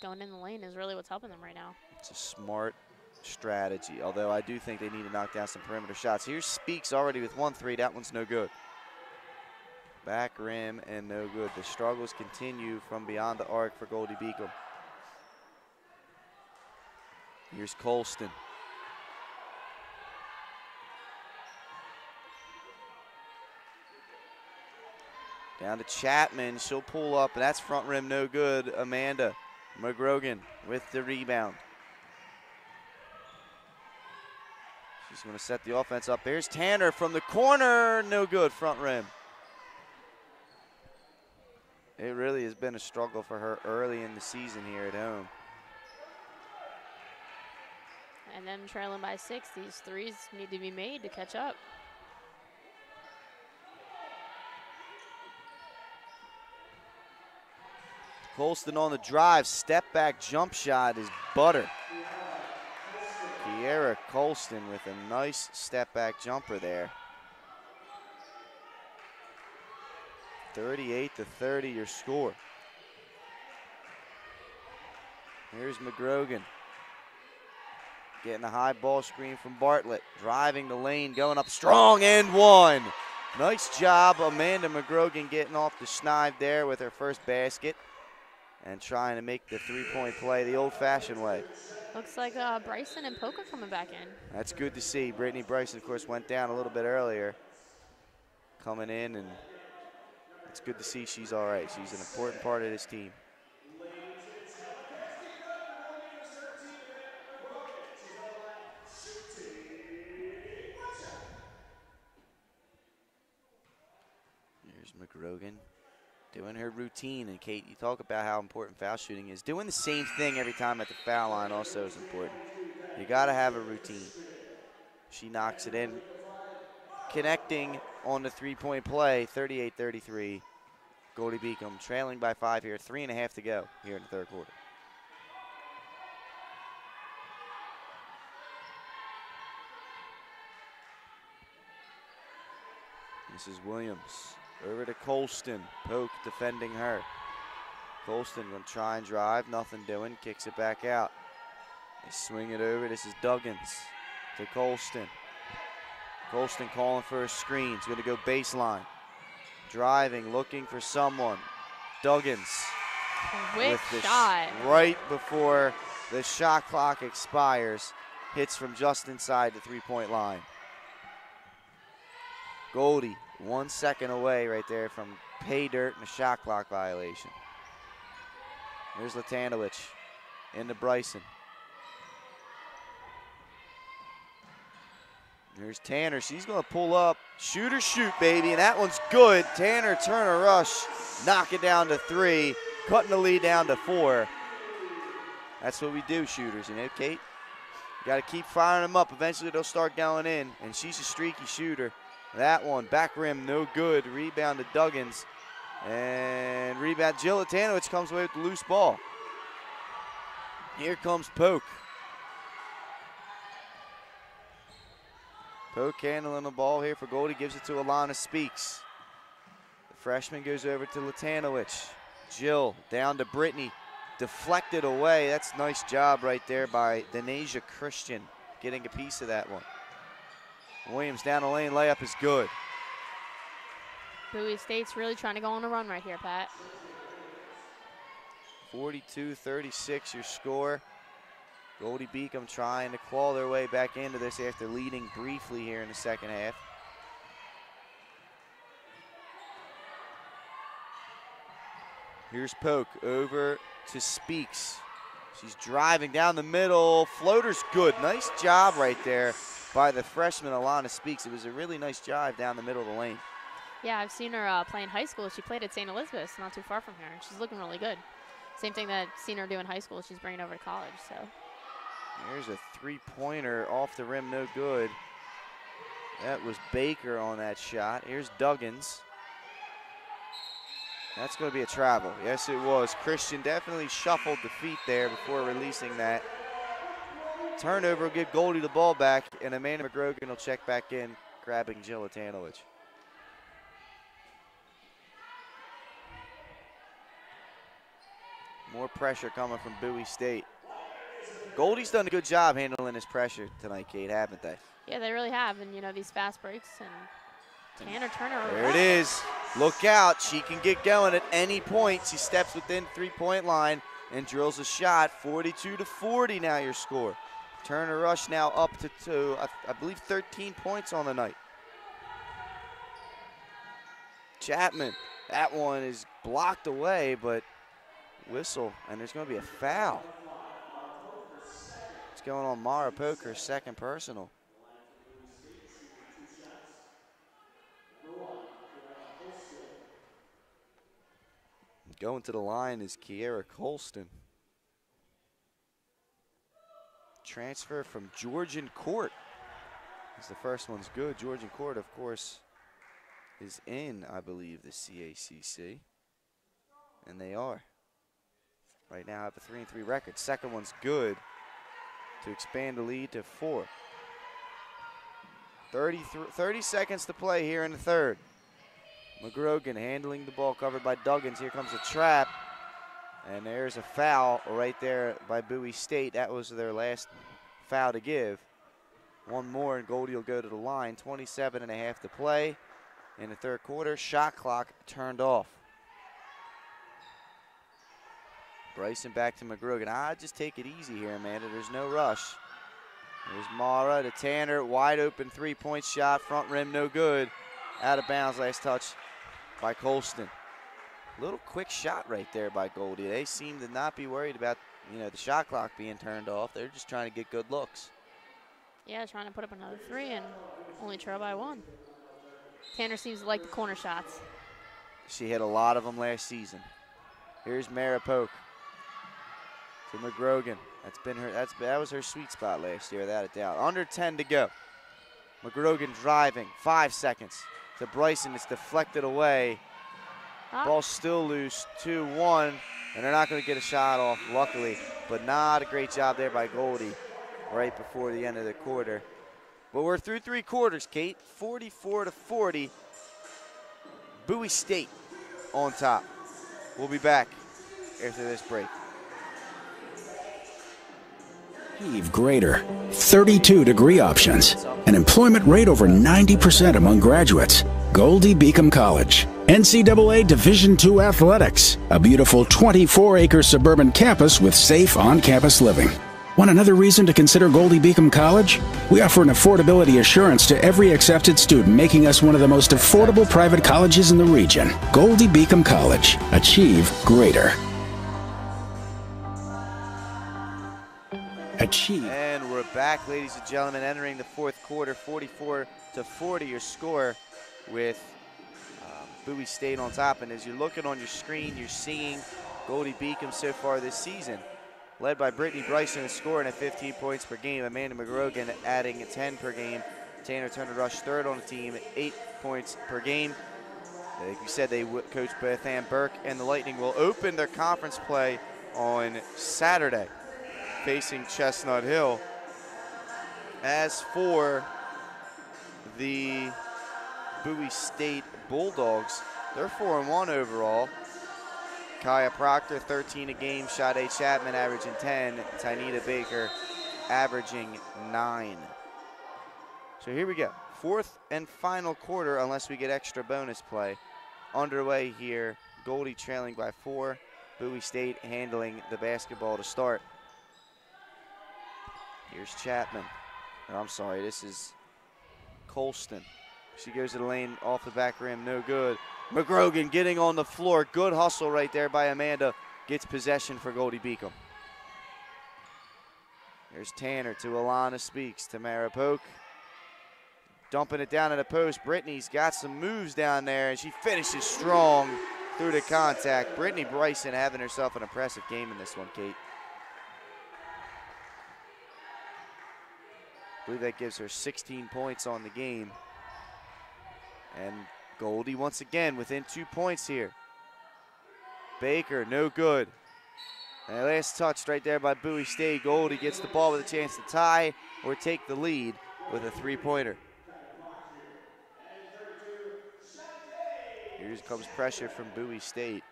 going in the lane is really what's helping them right now. It's a smart strategy, although I do think they need to knock down some perimeter shots. Here's Speaks already with 1 3. That one's no good. Back rim and no good. The struggles continue from beyond the arc for Goldey Beacom. Here's Colston. Down to Chapman. She'll pull up, and that's front rim no good. Amanda McGrogan with the rebound. She's going to set the offense up. There's Tanner from the corner. No good, front rim. It really has been a struggle for her early in the season here at home. And then trailing by 6, these threes need to be made to catch up. Colston on the drive, step back jump shot is butter. Kiera Colston with a nice step back jumper there. 38-30 your score. Here's McGrogan. Getting a high ball screen from Bartlett. Driving the lane, going up strong and one. Nice job, Amanda McGrogan getting off the schneid there with her first basket and trying to make the three-point play the old-fashioned way. Looks like Bryson and Polk are coming back in. That's good to see. Brittany Bryson, of course, went down a little bit earlier. Coming in, and it's good to see she's all right. She's an important part of this team. Here's McGrogan doing her routine. And Kate, you talk about how important foul shooting is. Doing the same thing every time at the foul line also is important. You got to have a routine. She knocks it in. Connecting on the three-point play, 38-33. Goldey Beacom trailing by 5 here, 3.5 to go here in the third quarter. This is Williams. Over to Colston. Polk defending her. Colston going to try and drive. Nothing doing. Kicks it back out. They swing it over. This is Duggins to Colston. Colston calling for a screen. He's going to go baseline. Driving, looking for someone. Duggins. Quick shot. Right before the shot clock expires. Hits from just inside the three-point line. Goldey 1 second away right there from pay dirt and a shot clock violation. Here's Latanowicz into Bryson. Here's Tanner. She's going to pull up. Shoot or shoot, baby, and that one's good. Tanner Turner Rush, knock it down to 3, cutting the lead down to 4. That's what we do, shooters, you know, Kate? You got to keep firing them up. Eventually they'll start going in, and she's a streaky shooter. That one, back rim, no good. Rebound to Duggins. And rebound, Jill Latanowicz comes away with the loose ball. Here comes Polk. Polk handling the ball here for Goldey, gives it to Alana Speaks. The freshman goes over to Latanowicz. Jill down to Brittany, deflected away. That's a nice job right there by Denasia Christian, getting a piece of that one. Williams down the lane, layup is good. Bowie State's really trying to go on a run right here, Pat. 42-36 your score. Goldey Beacom trying to claw their way back into this after leading briefly here in the second half. Here's Polk over to Speaks. She's driving down the middle. Floater's good. Nice job right there by the freshman Alana Speaks. It was a really nice drive down the middle of the lane. Yeah, I've seen her play in high school. She played at St. Elizabeth's, not too far from here. She's looking really good. Same thing that I've seen her do in high school. She's bringing over to college. So here's a three-pointer off the rim, no good. That was Baker on that shot. Here's Duggins. That's going to be a travel. Yes, it was. Christian definitely shuffled the feet there before releasing that. Turnover will give Goldey the ball back, and Amanda McGrogan will check back in, grabbing Jill Atanovich. More pressure coming from Bowie State. Goldey's done a good job handling his pressure tonight, Kate, haven't they? Yeah, they really have. And, you know, these fast breaks and Tanner Turner. There it is. Look out. She can get going at any point. She steps within three-point line and drills a shot. 42-40 now your score. Turner Rush now up to I believe 13 points on the night. Chapman, that one is blocked away, but whistle, and there's going to be a foul. It's going on Mara Poker's second personal. Going to the line is Kiera Colston. Transfer from Georgian Court. As the first one's good. Georgian Court, of course, is in, I believe, the CACC. And they are. Right now have a 3-3 record. Second one's good to expand the lead to 4. 30 seconds to play here in the third. McGrogan handling the ball, covered by Duggins. Here comes a trap. And there's a foul right there by Bowie State. That was their last foul to give. One more and Goldey will go to the line. 27.5 to play in the third quarter. Shot clock turned off. Bryson back to McGrogan. Just take it easy here, Amanda. There's no rush. There's Mara to Tanner. Wide open three-point shot. Front rim no good. Out of bounds. Last touch by Colston. Little quick shot right there by Goldey. They seem to not be worried about, the shot clock being turned off. They're just trying to get good looks. Yeah, trying to put up another 3 and only trail by 1. Tanner seems to like the corner shots. She hit a lot of them last season. Here's Mara Poke to McGrogan. That was her sweet spot last year, without a doubt. Under 10 to go. McGrogan driving, 5 seconds to Bryson. It's deflected away. Ball still loose, 2-1, and they're not going to get a shot off, luckily. But not a great job there by Goldey right before the end of the quarter. But we're through 3 quarters, Kate. 44-40. Bowie State on top. We'll be back after this break. Achieve greater 32-degree options. An employment rate over 90% among graduates. Goldey Beacom College. NCAA Division II athletics. A beautiful 24-acre suburban campus with safe on-campus living. Want another reason to consider Goldey Beacom College? We offer an affordability assurance to every accepted student, making us one of the most affordable private colleges in the region. Goldey Beacom College. Achieve greater. Achieve. And we're back, ladies and gentlemen, entering the fourth quarter. 44-40 your score with Bowie State on top. And as you're looking on your screen, you're seeing Goldey Beacom so far this season, led by Brittany Bryson, scoring at 15 points per game. Amanda McGrogan adding 10 per game. Tanner Turner Rush third on the team at 8 points per game. Like we said, Coach Beth Ann Burke and the Lightning will open their conference play on Saturday, facing Chestnut Hill. As for the Bowie State Bulldogs, they're 4-1 overall. Kaya Proctor, 13 a game. Sade Chapman averaging 10. Tynita Baker averaging 9. So here we go. Fourth and final quarter, unless we get extra bonus play, underway here. Goldey trailing by 4. Bowie State handling the basketball to start. Here's Chapman. I'm sorry, this is Colston. She goes to the lane off the back rim, no good. McGrogan getting on the floor. Good hustle right there by Amanda. Gets possession for Goldey Beacom. There's Tanner to Alana Speaks to Mara Poke. Dumping it down in the post. Brittany's got some moves down there, and she finishes strong through the contact. Brittany Bryson having herself an impressive game in this one, Kate. I believe that gives her 16 points on the game. And Goldey once again within 2 points here. Baker, no good. And last touched right there by Bowie State. Goldey gets the ball with a chance to tie or take the lead with a three-pointer. Here comes pressure from Bowie State.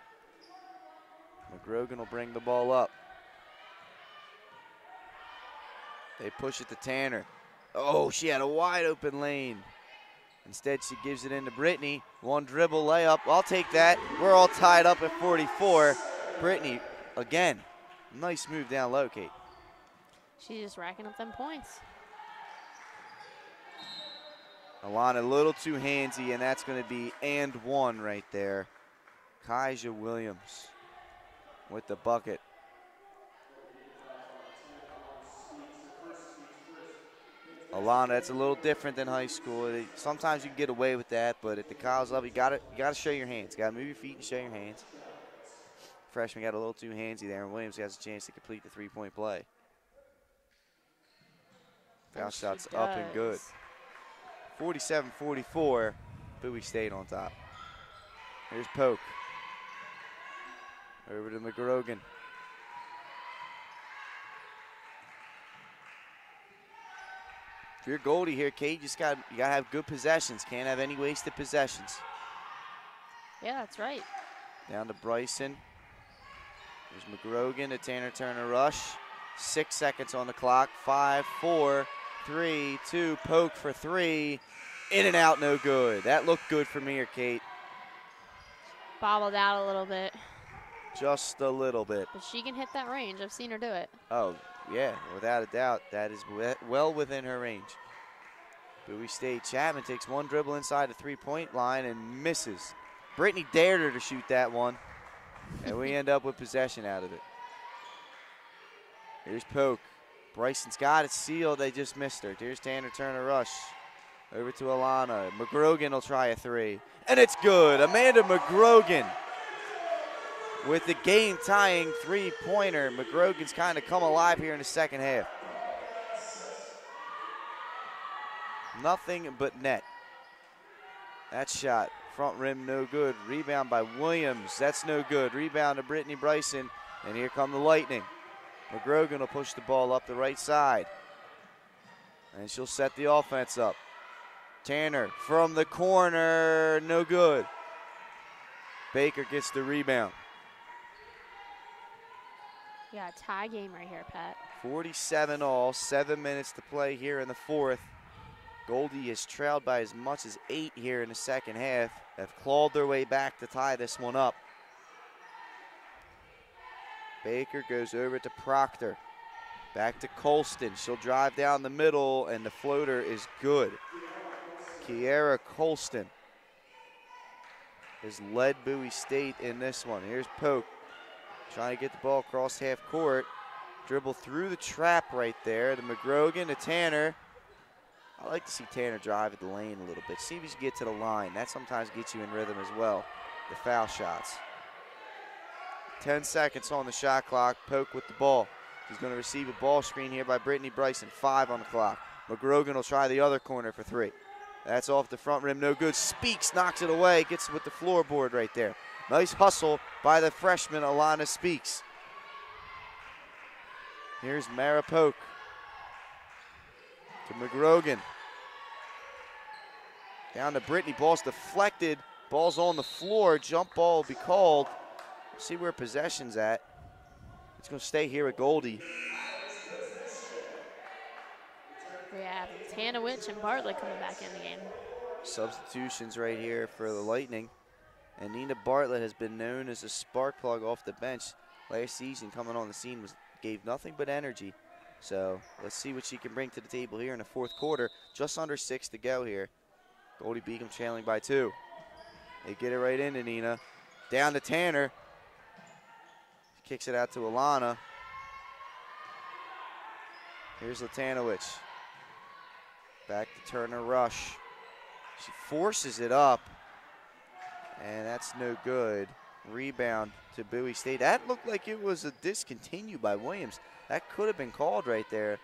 McGrogan will bring the ball up. They push it to Tanner. Oh, she had a wide open lane. Instead, she gives it into Brittany. One dribble layup. I'll take that. We're all tied up at 44. Brittany, again, nice move down low, Kate. She's just racking up them points. Alana a little too handsy, and that's going to be and one right there. Kaija Williams with the bucket. Alana, it's a little different than high school. Sometimes you can get away with that, but at the college level, you gotta show your hands. You gotta move your feet and show your hands. Freshman got a little too handsy there, and Williams has a chance to complete the three-point play. Foul shot's up and good. 47-44, Bowie State on top. Here's Polk. Over to McGrogan. If you're Goldey here, Kate, you gotta have good possessions. Can't have any wasted possessions. Yeah, that's right. Down to Bryson. There's McGrogan, a Tanner Turner rush. 6 seconds on the clock. 5, 4, 3, 2. Poke for three. In and out, no good. That looked good from here, Kate. Bobbled out a little bit. Just a little bit. But she can hit that range. I've seen her do it. Oh, yeah, without a doubt. That is well within her range. Bowie State, Chapman takes one dribble inside the three-point line and misses. Brittany dared her to shoot that one, and we end up with possession out of it. Here's Polk. Bryson's got it sealed. They just missed her. Here's Tanner Turner rush. Over to Alana. McGrogan will try a three, and it's good. Amanda McGrogan with the game-tying three-pointer. McGrogan's kind of come alive here in the second half. Nothing but net. That shot, front rim, no good. Rebound by Williams, that's no good. Rebound to Brittany Bryson, and here come the Lightning. McGrogan will push the ball up the right side, and she'll set the offense up. Tanner from the corner, no good. Baker gets the rebound. Yeah, tie game right here, Pat. 47 all, 7 minutes to play here in the fourth. Goldey is trailed by as much as 8 here in the second half. Have clawed their way back to tie this one up. Baker goes over to Proctor. Back to Colston. She'll drive down the middle, and the floater is good. Kiera Colston has led Bowie State in this one. Here's Polk trying to get the ball across half court. Dribble through the trap right there to McGrogan, to Tanner. I like to see Tanner drive at the lane a little bit. See if he can get to the line. That sometimes gets you in rhythm as well, the foul shots. 10 seconds on the shot clock. Polk with the ball. He's going to receive a ball screen here by Brittany Bryson. 5 on the clock. McGrogan will try the other corner for 3. That's off the front rim, no good. Speaks knocks it away, gets with the floorboard right there. Nice hustle by the freshman, Alana Speaks. Here's Mara Polk to McGrogan. Down to Brittany, ball's deflected. Ball's on the floor, jump ball will be called. See where possession's at. It's going to stay here at Goldey. We have Tanowich and Bartlett coming back in the game. Substitutions right here for the Lightning. And Nina Bartlett has been known as a spark plug off the bench. Last season coming on the scene gave nothing but energy. So let's see what she can bring to the table here in the fourth quarter. Just under 6 to go here. Goldey Beacom trailing by 2. They get it right into Nina. Down to Tanner. Kicks it out to Alana. Here's Latanowicz. Back to Turner Rush. She forces it up, and that's no good. Rebound to Bowie State. That looked like it was a discontinue by Williams. That could have been called right there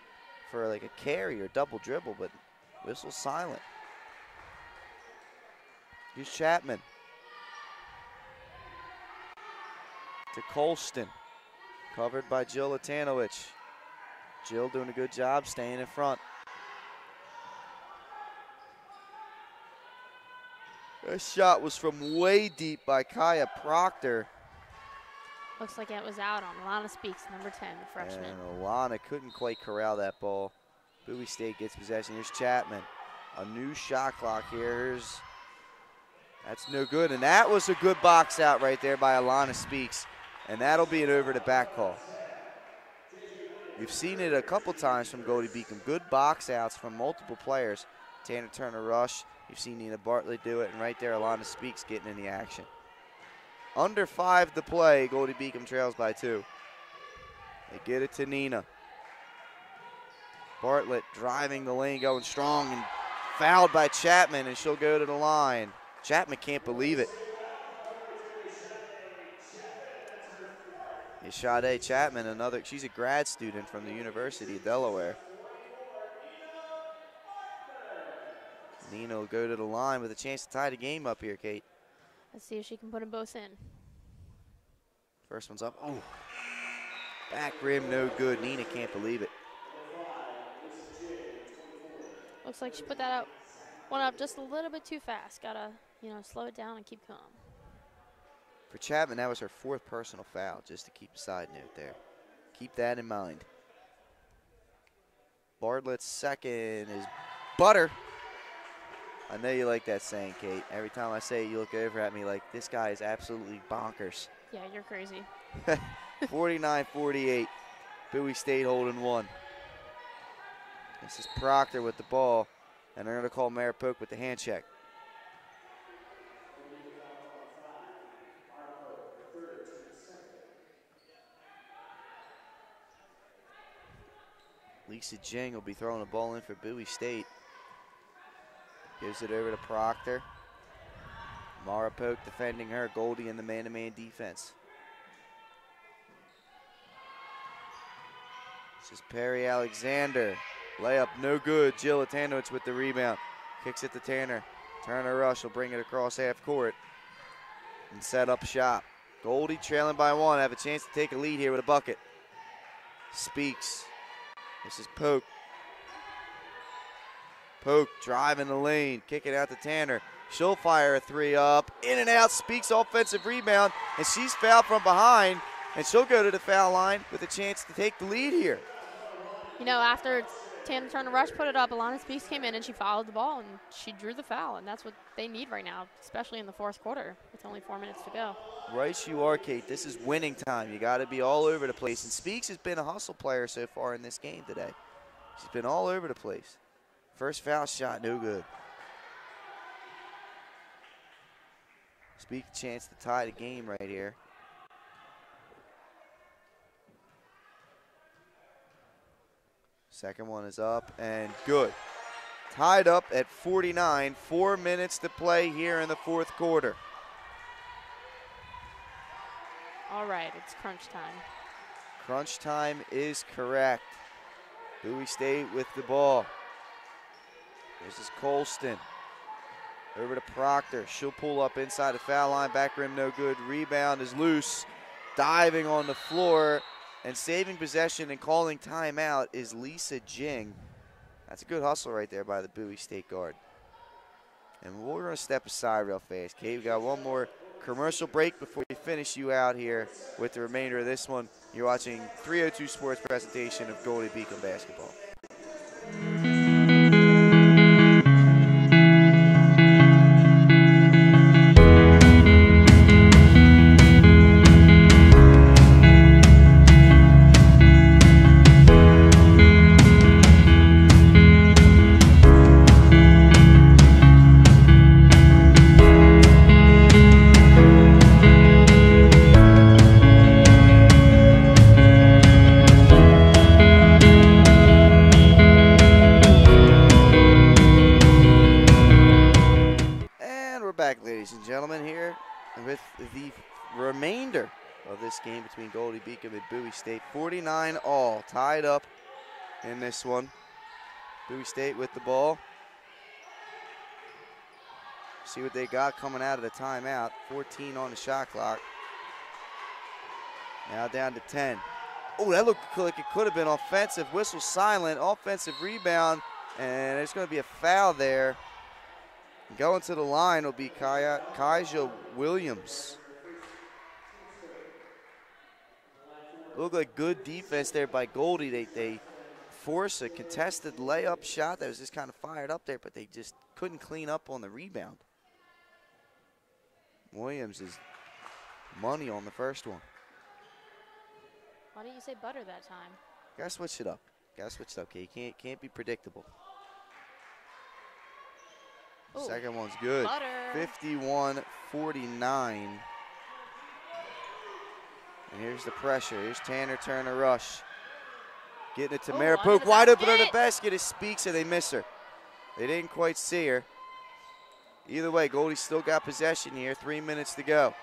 for like a carry or double dribble, but whistle silent. Here's Chapman. To Colston. Covered by Jill Latanowicz. Jill doing a good job staying in front. This shot was from way deep by Kaya Proctor. Looks like it was out on Alana Speaks, number 10, the freshman. And Alana couldn't quite corral that ball. Bowie State gets possession. Here's Chapman. A new shot clock here. That's no good. And that was a good box out right there by Alana Speaks. And that'll be an over to back call. You've seen it a couple times from Goldey Beacom. Good box outs from multiple players. Tanner Turner rush. You've seen Nina Bartlett do it. And right there, Alana Speaks getting in the action. Under 5 to play. Goldey Beacom trails by 2. They get it to Nina. Bartlett driving the lane, going strong, and fouled by Chapman, and she'll go to the line. Chapman can't believe it. Ishade Chapman, she's a grad student from the University of Delaware. Nina will go to the line with a chance to tie the game up here, Kate. Let's see if she can put them both in. First one's up. Oh, back rim, no good. Nina can't believe it. Looks like she put that one up just a little bit too fast. Gotta, slow it down and keep calm. For Chapman, that was her 4th personal foul, just to keep a side note there. Keep that in mind. Bartlett's second is butter. I know you like that saying, Kate. Every time I say it, you look over at me like, this guy is absolutely bonkers. Yeah, you're crazy. 49-48. Bowie State holding 1. This is Proctor with the ball, and they're going to call Mara Polk with the hand check. Lisa Jing will be throwing the ball in for Bowie State. Gives it over to Proctor. Mara Polk defending her. Goldie in the man-to-man defense. This is Perry Alexander. Layup no good. Jill Latanowicz with the rebound. Kicks it to Tanner. Turner rush will bring it across half court and set up shop. Goldie trailing by 1. Have a chance to take a lead here with a bucket. Speaks. This is Polk. Polk driving the lane, kicking out to Tanner. She'll fire a 3 up, in and out. Speaks offensive rebound, and she's fouled from behind, and she'll go to the foul line with a chance to take the lead here. After Tanner Turner rush put it up, Alana Speaks came in and she fouled the ball, and she drew the foul, and that's what they need right now, especially in the 4th quarter. It's only 4 minutes to go. Right you are, Kate. This is winning time. You got to be all over the place, and Speaks has been a hustle player so far in this game today. She's been all over the place. First foul shot, no good. Speaks a chance to tie the game right here. Second one is up and good. Tied up at 49. 4 minutes to play here in the 4th quarter. All right, it's crunch time. Crunch time is correct. Bowie State with the ball. This is Colston. Over to Proctor. She'll pull up inside the foul line. Back rim no good. Rebound is loose. Diving on the floor and saving possession and calling timeout is Lisa Jing. That's a good hustle right there by the Bowie State guard. And we're going to step aside real fast. Kate, we got one more commercial break before we finish you out here with the remainder of this one. You're watching 302 Sports presentation of Goldey Beacom basketball. This game between Goldey Beacom and Bowie State. 49 all, tied up in this one. Bowie State with the ball. See what they got coming out of the timeout. 14 on the shot clock. Now down to 10. Oh, that looked like it could have been offensive. Whistle silent, offensive rebound, and there's going to be a foul there. Going to the line will be Kaija Williams. Looked like good defense there by Goldey. They forced a contested layup shot that was just kind of fired up there, but they just couldn't clean up on the rebound. Williams is money on the first one. Why didn't you say butter that time? Gotta switch it up. Okay, you can't be predictable. Ooh, second one's good. Butter. 51-49. And here's the pressure. Here's Tanner Turner Rush. Getting it to Mara Poke. Wide open on the basket. It speaks and they miss her. They didn't quite see her. Either way, Goldie's still got possession here. 3 minutes to go.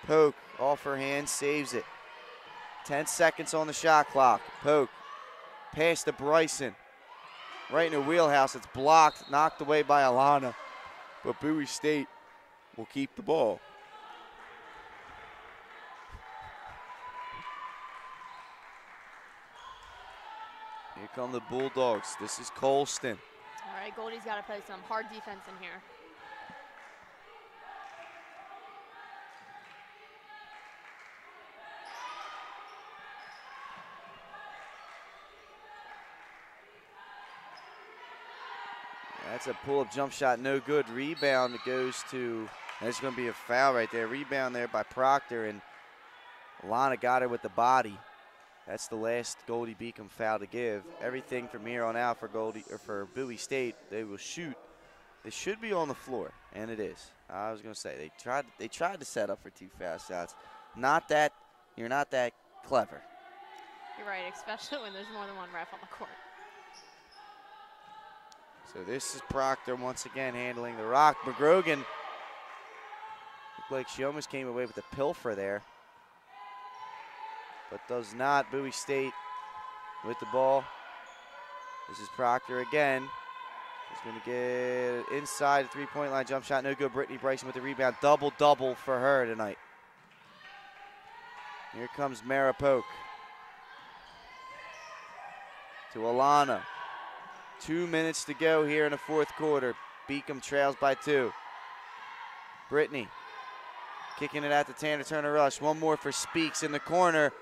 Poke off her hand, saves it. 10 seconds on the shot clock. Poke. Pass to Bryson. Right in the wheelhouse. It's blocked, knocked away by Alana. But Bowie State will keep the ball. Here come the Bulldogs. This is Colston. All right, Goldie's got to play some hard defense in here. That's a pull-up jump shot, no good. Rebound goes to, there's going to be a foul right there. Rebound there by Proctor, and Alana got her with the body. That's the last Goldey Beacom foul to give. Everything from here on out for Bowie State, they will shoot. They should be on the floor, and it is. I was going to say they tried to set up for 2 fast shots. You're not that clever. You're right, especially when there's more than one ref on the court. So this is Proctor once again handling the rock. McGrogan looked like she almost came away with a pilfer there, but does not. Bowie State with the ball. This is Proctor again. He's going to get inside the three-point line. Jump shot, no good. Brittany Bryson with the rebound. Double-double for her tonight. Here comes Mara Poke. To Alana. 2 minutes to go here in the fourth quarter. Beacom trails by 2. Brittany kicking it out to Tanner Turner Rush. One more for Speaks in the corner.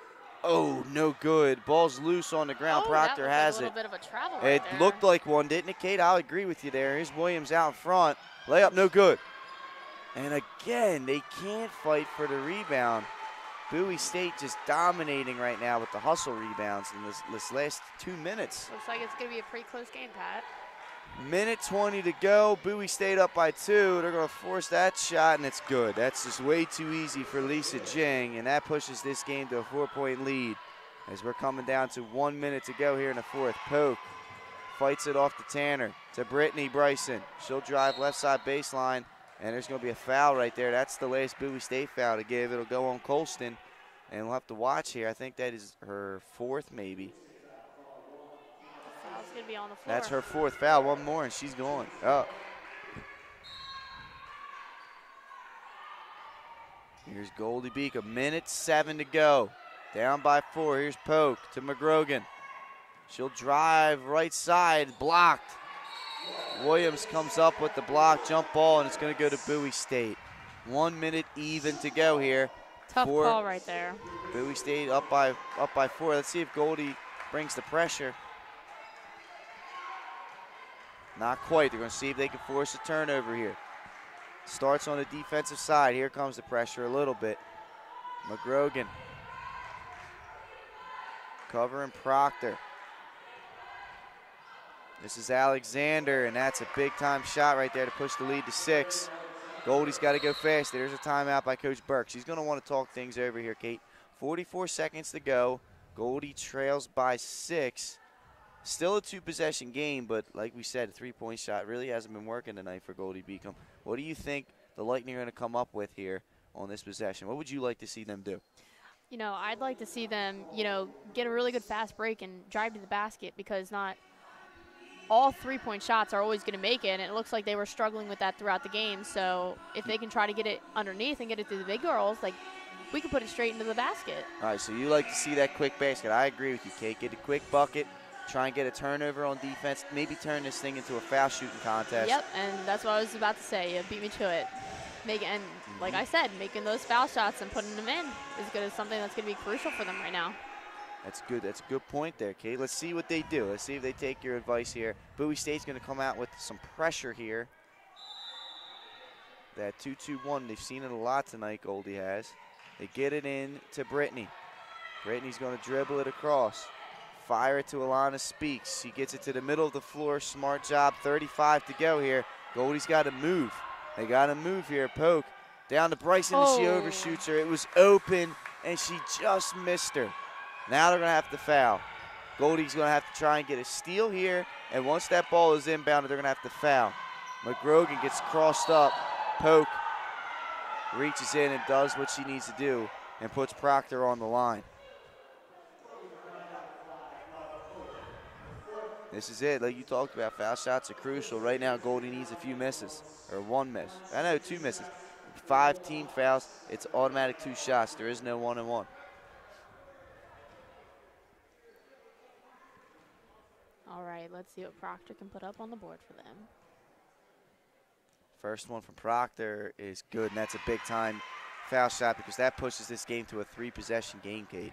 Oh, no good. Ball's loose on the ground. Proctor has it. A little bit of a travel It looked like one, didn't it, Kate? I'll agree with you there. Here's Williams out in front. Layup, no good. And again, they can't fight for the rebound. Bowie State just dominating right now with the hustle rebounds in this last 2 minutes. Looks like it's going to be a pretty close game, Pat. Minute 20 to go. Bowie State up by 2. They're going to force that shot, and it's good. That's just way too easy for Lisa Jing, and that pushes this game to a 4-point lead as we're coming down to 1 minute to go here in the fourth. Poke fights it off to Tanner, to Brittany Bryson. She'll drive left side baseline, and there's going to be a foul right there. That's the last Bowie State foul to give. It'll go on Colston, and we'll have to watch here. I think that is her 4th maybe. Foul's going to be on the floor. That's her 4th foul. One more, and she's going. Oh. Here's Goldey Beacom. Minute 7 to go. Down by 4. Here's Poke to McGrogan. She'll drive right side. Blocked. Williams comes up with the block, jump ball, and it's going to go to Bowie State. 1 minute even to go here. Tough call right there. Bowie State up by 4. Let's see if Goldey brings the pressure. Not quite. They're going to see if they can force a turnover here. Starts on the defensive side. Here comes the pressure a little bit. McGrogan covering Proctor. This is Alexander, and that's a big-time shot right there to push the lead to 6. Goldie's got to go fast. There's a timeout by Coach Burke. She's going to want to talk things over here, Kate. 44 seconds to go. Goldey trails by 6. Still a 2-possession game, but like we said, a 3-point shot really hasn't been working tonight for Goldey Beacom. What do you think the Lightning are going to come up with here on this possession? What would you like to see them do? You know, I'd like to see them, get a really good fast break and drive to the basket, because not all 3-point shots are always going to make it, and it looks like they were struggling with that throughout the game. So if they can try to get it underneath and get it to the big girls, like we could put it straight into the basket. All right, so you like to see that quick basket. I agree with you, Kate. Get a quick bucket, try and get a turnover on defense, maybe turn this thing into a foul shooting contest. Yep, and that's what I was about to say. You beat me to it. Like I said, making those foul shots and putting them in is something that's going to be crucial for them right now. That's good. That's a good point there, Kate. Let's see what they do. Let's see if they take your advice here. Bowie State's going to come out with some pressure here. That 2-2-1, they've seen it a lot tonight, Goldie has. They get it in to Brittany. Brittany's going to dribble it across. Fire it to Alana Speaks. She gets it to the middle of the floor. Smart job. 35 to go here. Goldie's got to move. They got to move here. Poke down to Bryson, and she overshoots her. It was open, and she just missed her. Now they're going to have to foul. Goldie's going to have to try and get a steal here, and once that ball is inbounded, they're going to have to foul. McGrogan gets crossed up. Poke reaches in and does what she needs to do and puts Proctor on the line. This is it. Like you talked about, foul shots are crucial. Right now, Goldie needs a few misses, or one miss. I know, 2 misses. 5 team fouls, it's automatic 2 shots. There is no 1-and-1. All right, let's see what Proctor can put up on the board for them. First one from Proctor is good, and that's a big-time foul shot because that pushes this game to a 3-possession game, Kate.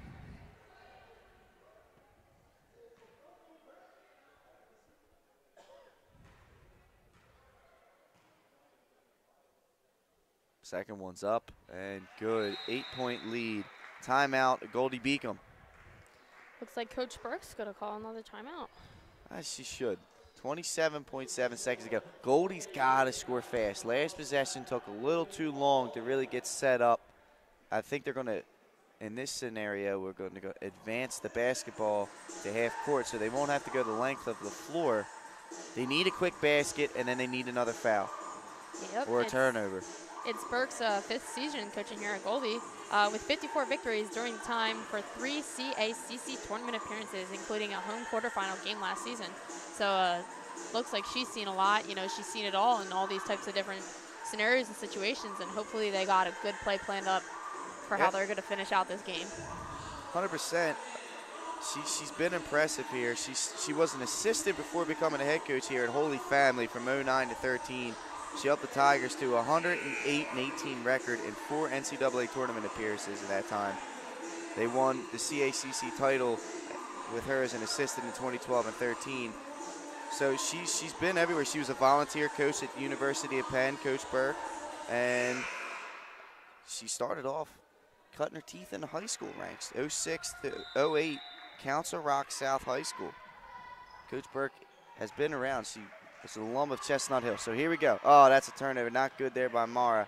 Second one's up and good. 8-point lead. Timeout, Goldey Beacom. Looks like Coach Burke's going to call another timeout. She should. 27.7 seconds to go. Goldie's got to score fast. Last possession took a little too long to really get set up. I think they're going to, in this scenario, we're going to go advance the basketball to half court so they won't have to go the length of the floor. They need a quick basket, and then they need another foul or a turnover. It's Burke's 5th season coaching here at Goldey, with 54 victories during the time for 3 CACC tournament appearances, including a home quarterfinal game last season. So looks like she's seen a lot. You know, she's seen it all in all these types of different scenarios and situations, and hopefully they got a good play planned up for how they're going to finish out this game. 100%. She's been impressive here. She was an assistant before becoming a head coach here at Holy Family from 09 to 13. She helped the Tigers to a 108-18 record in 4 NCAA tournament appearances at that time. They won the CACC title with her as an assistant in 2012 and 13. So she's been everywhere. She was a volunteer coach at the University of Penn, Coach Burke, and she started off cutting her teeth in the high school ranks. 06 to 08, Council Rock South High School. Coach Burke has been around. She was an alum of Chestnut Hill. So here we go. Oh, that's a turnover. Not good there by Mara.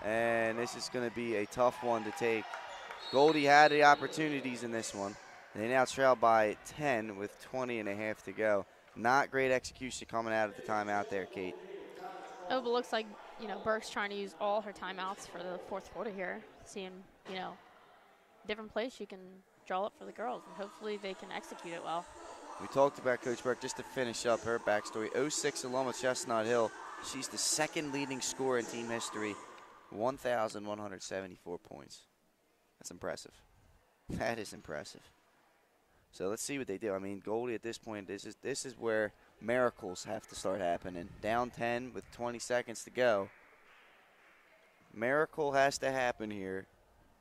And this is going to be a tough one to take. Goldie had the opportunities in this one. They now trail by 10 with 20 and a half to go. Not great execution coming out of the timeout there, Kate. Oh, but looks like, you know, Burke's trying to use all her timeouts for the 4th quarter here, seeing, you know, different plays she can draw up for the girls, and hopefully they can execute it well. We talked about Coach Burke. Just to finish up her backstory, 06 alum of Chestnut Hill. She's the 2nd leading scorer in team history, 1,174 points. That's impressive. That is impressive. So let's see what they do. I mean, Goldie at this point, this is where miracles have to start happening. Down 10 with 20 seconds to go. Miracle has to happen here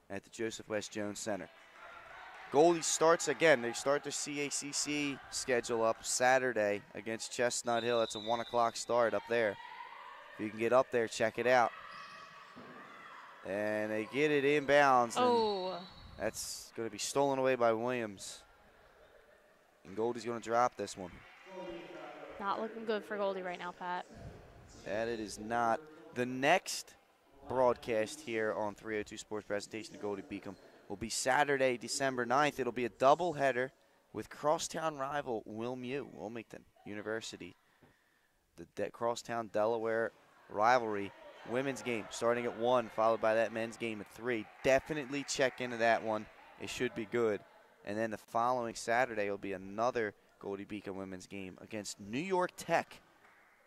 at the Joseph West Jones Center. Goldie starts again. They start their CACC schedule up Saturday against Chestnut Hill. That's a 1 o'clock start up there. If you can get up there, check it out. And they get it inbounds. Oh. That's going to be stolen away by Williams. And Goldie's going to drop this one. Not looking good for Goldie right now, Pat. That it is not. The next broadcast here on 302 Sports Presentation of Goldey Beacom will be Saturday, December 9th. It'll be a doubleheader with crosstown rival Wilmington University. The crosstown Delaware rivalry women's game starting at 1, followed by that men's game at 3. Definitely check into that one. It should be good. And then the following Saturday will be another Goldey Beacom women's game against New York Tech.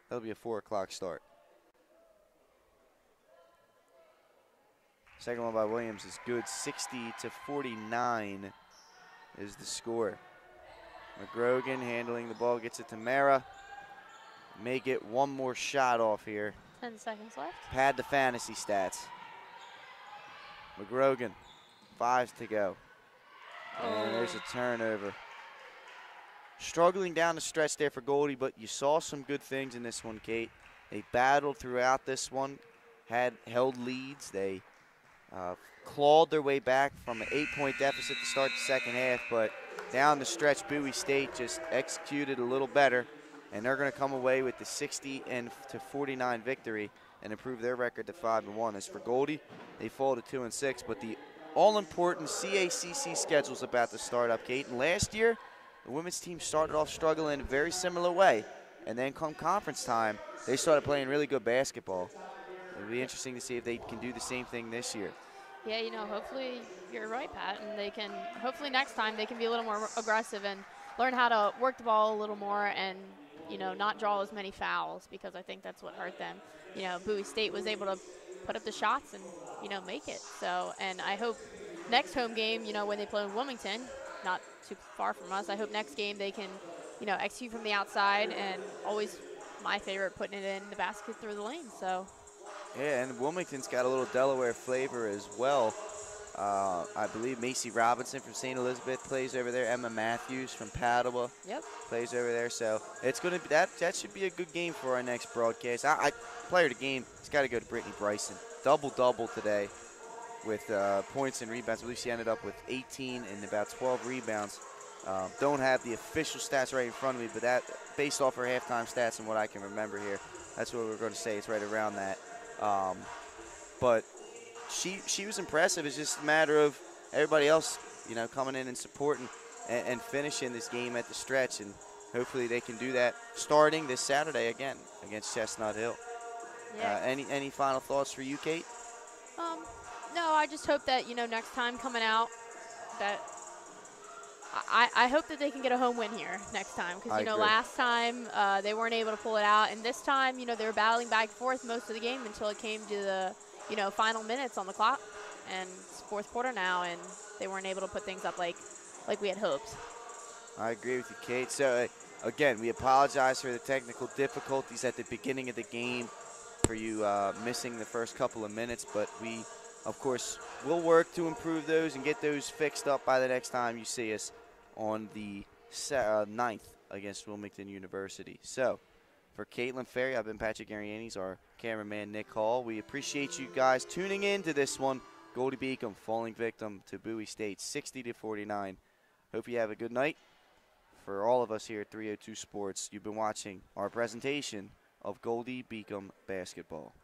That'll be a 4 o'clock start. Second one by Williams is good. 60-49 is the score. McGrogan handling the ball, gets it to Mara. May get one more shot off here. 10 seconds left. Pad the fantasy stats. McGrogan, 5 to go. And there's a turnover. Struggling down the stretch there for Goldey, but you saw some good things in this one, Kate. They battled throughout this one, held leads. They clawed their way back from an 8-point deficit to start the second half, but down the stretch, Bowie State just executed a little better, and they're going to come away with the 60-49 victory and improve their record to 5-1. As for Goldey, they fall to 2-6, but the all-important CACC schedule is about to start up, Kate. And last year, the women's team started off struggling in a very similar way, and then come conference time, they started playing really good basketball. It'll be interesting to see if they can do the same thing this year. Yeah, you know, hopefully you're right, Pat, and they can, hopefully next time they can be a little more aggressive and learn how to work the ball a little more and, you know, not draw as many fouls, because I think that's what hurt them. You know, Bowie State was able to put up the shots and, you know, make it. So, and I hope next home game, you know, when they play in Wilmington, not too far from us, I hope next game they can, you know, execute from the outside, and always my favorite, putting it in the basket through the lane. So. Yeah, and Wilmington's got a little Delaware flavor as well. I believe Macy Robinson from St. Elizabeth plays over there. Emma Matthews from Padua plays over there. So it's going to be that should be a good game for our next broadcast. Player of the game, it's got to go to Brittany Bryson. Double-double today with points and rebounds. I believe she ended up with 18 and about 12 rebounds. Don't have the official stats right in front of me, but that, based off her halftime stats and what I can remember here, that's what we're going to say. It's right around that. But she was impressive. It's just a matter of everybody else, you know, coming in and supporting and finishing this game at the stretch, and hopefully they can do that starting this Saturday again against Chestnut Hill. Yeah. Any final thoughts for you, Kate? No, I just hope that, you know, next time coming out, that I hope that they can get a home win here next time, because, you know, last time they weren't able to pull it out, and this time, you know, they were battling back and forth most of the game until it came to the, you know, final minutes on the clock, and it's fourth quarter now, and they weren't able to put things up like we had hoped. I agree with you, Kate. So, again, we apologize for the technical difficulties at the beginning of the game, for you missing the first couple of minutes, but we, of course, will work to improve those and get those fixed up by the next time you see us on the 9th against Wilmington University. So, for Caitlin Ferry, I've been Patrick Arianes, our cameraman Nick Hall. We appreciate you guys tuning in to this one. Goldey Beacom falling victim to Bowie State, 60-49. Hope you have a good night. For all of us here at 302 Sports, you've been watching our presentation of Goldey Beacom basketball.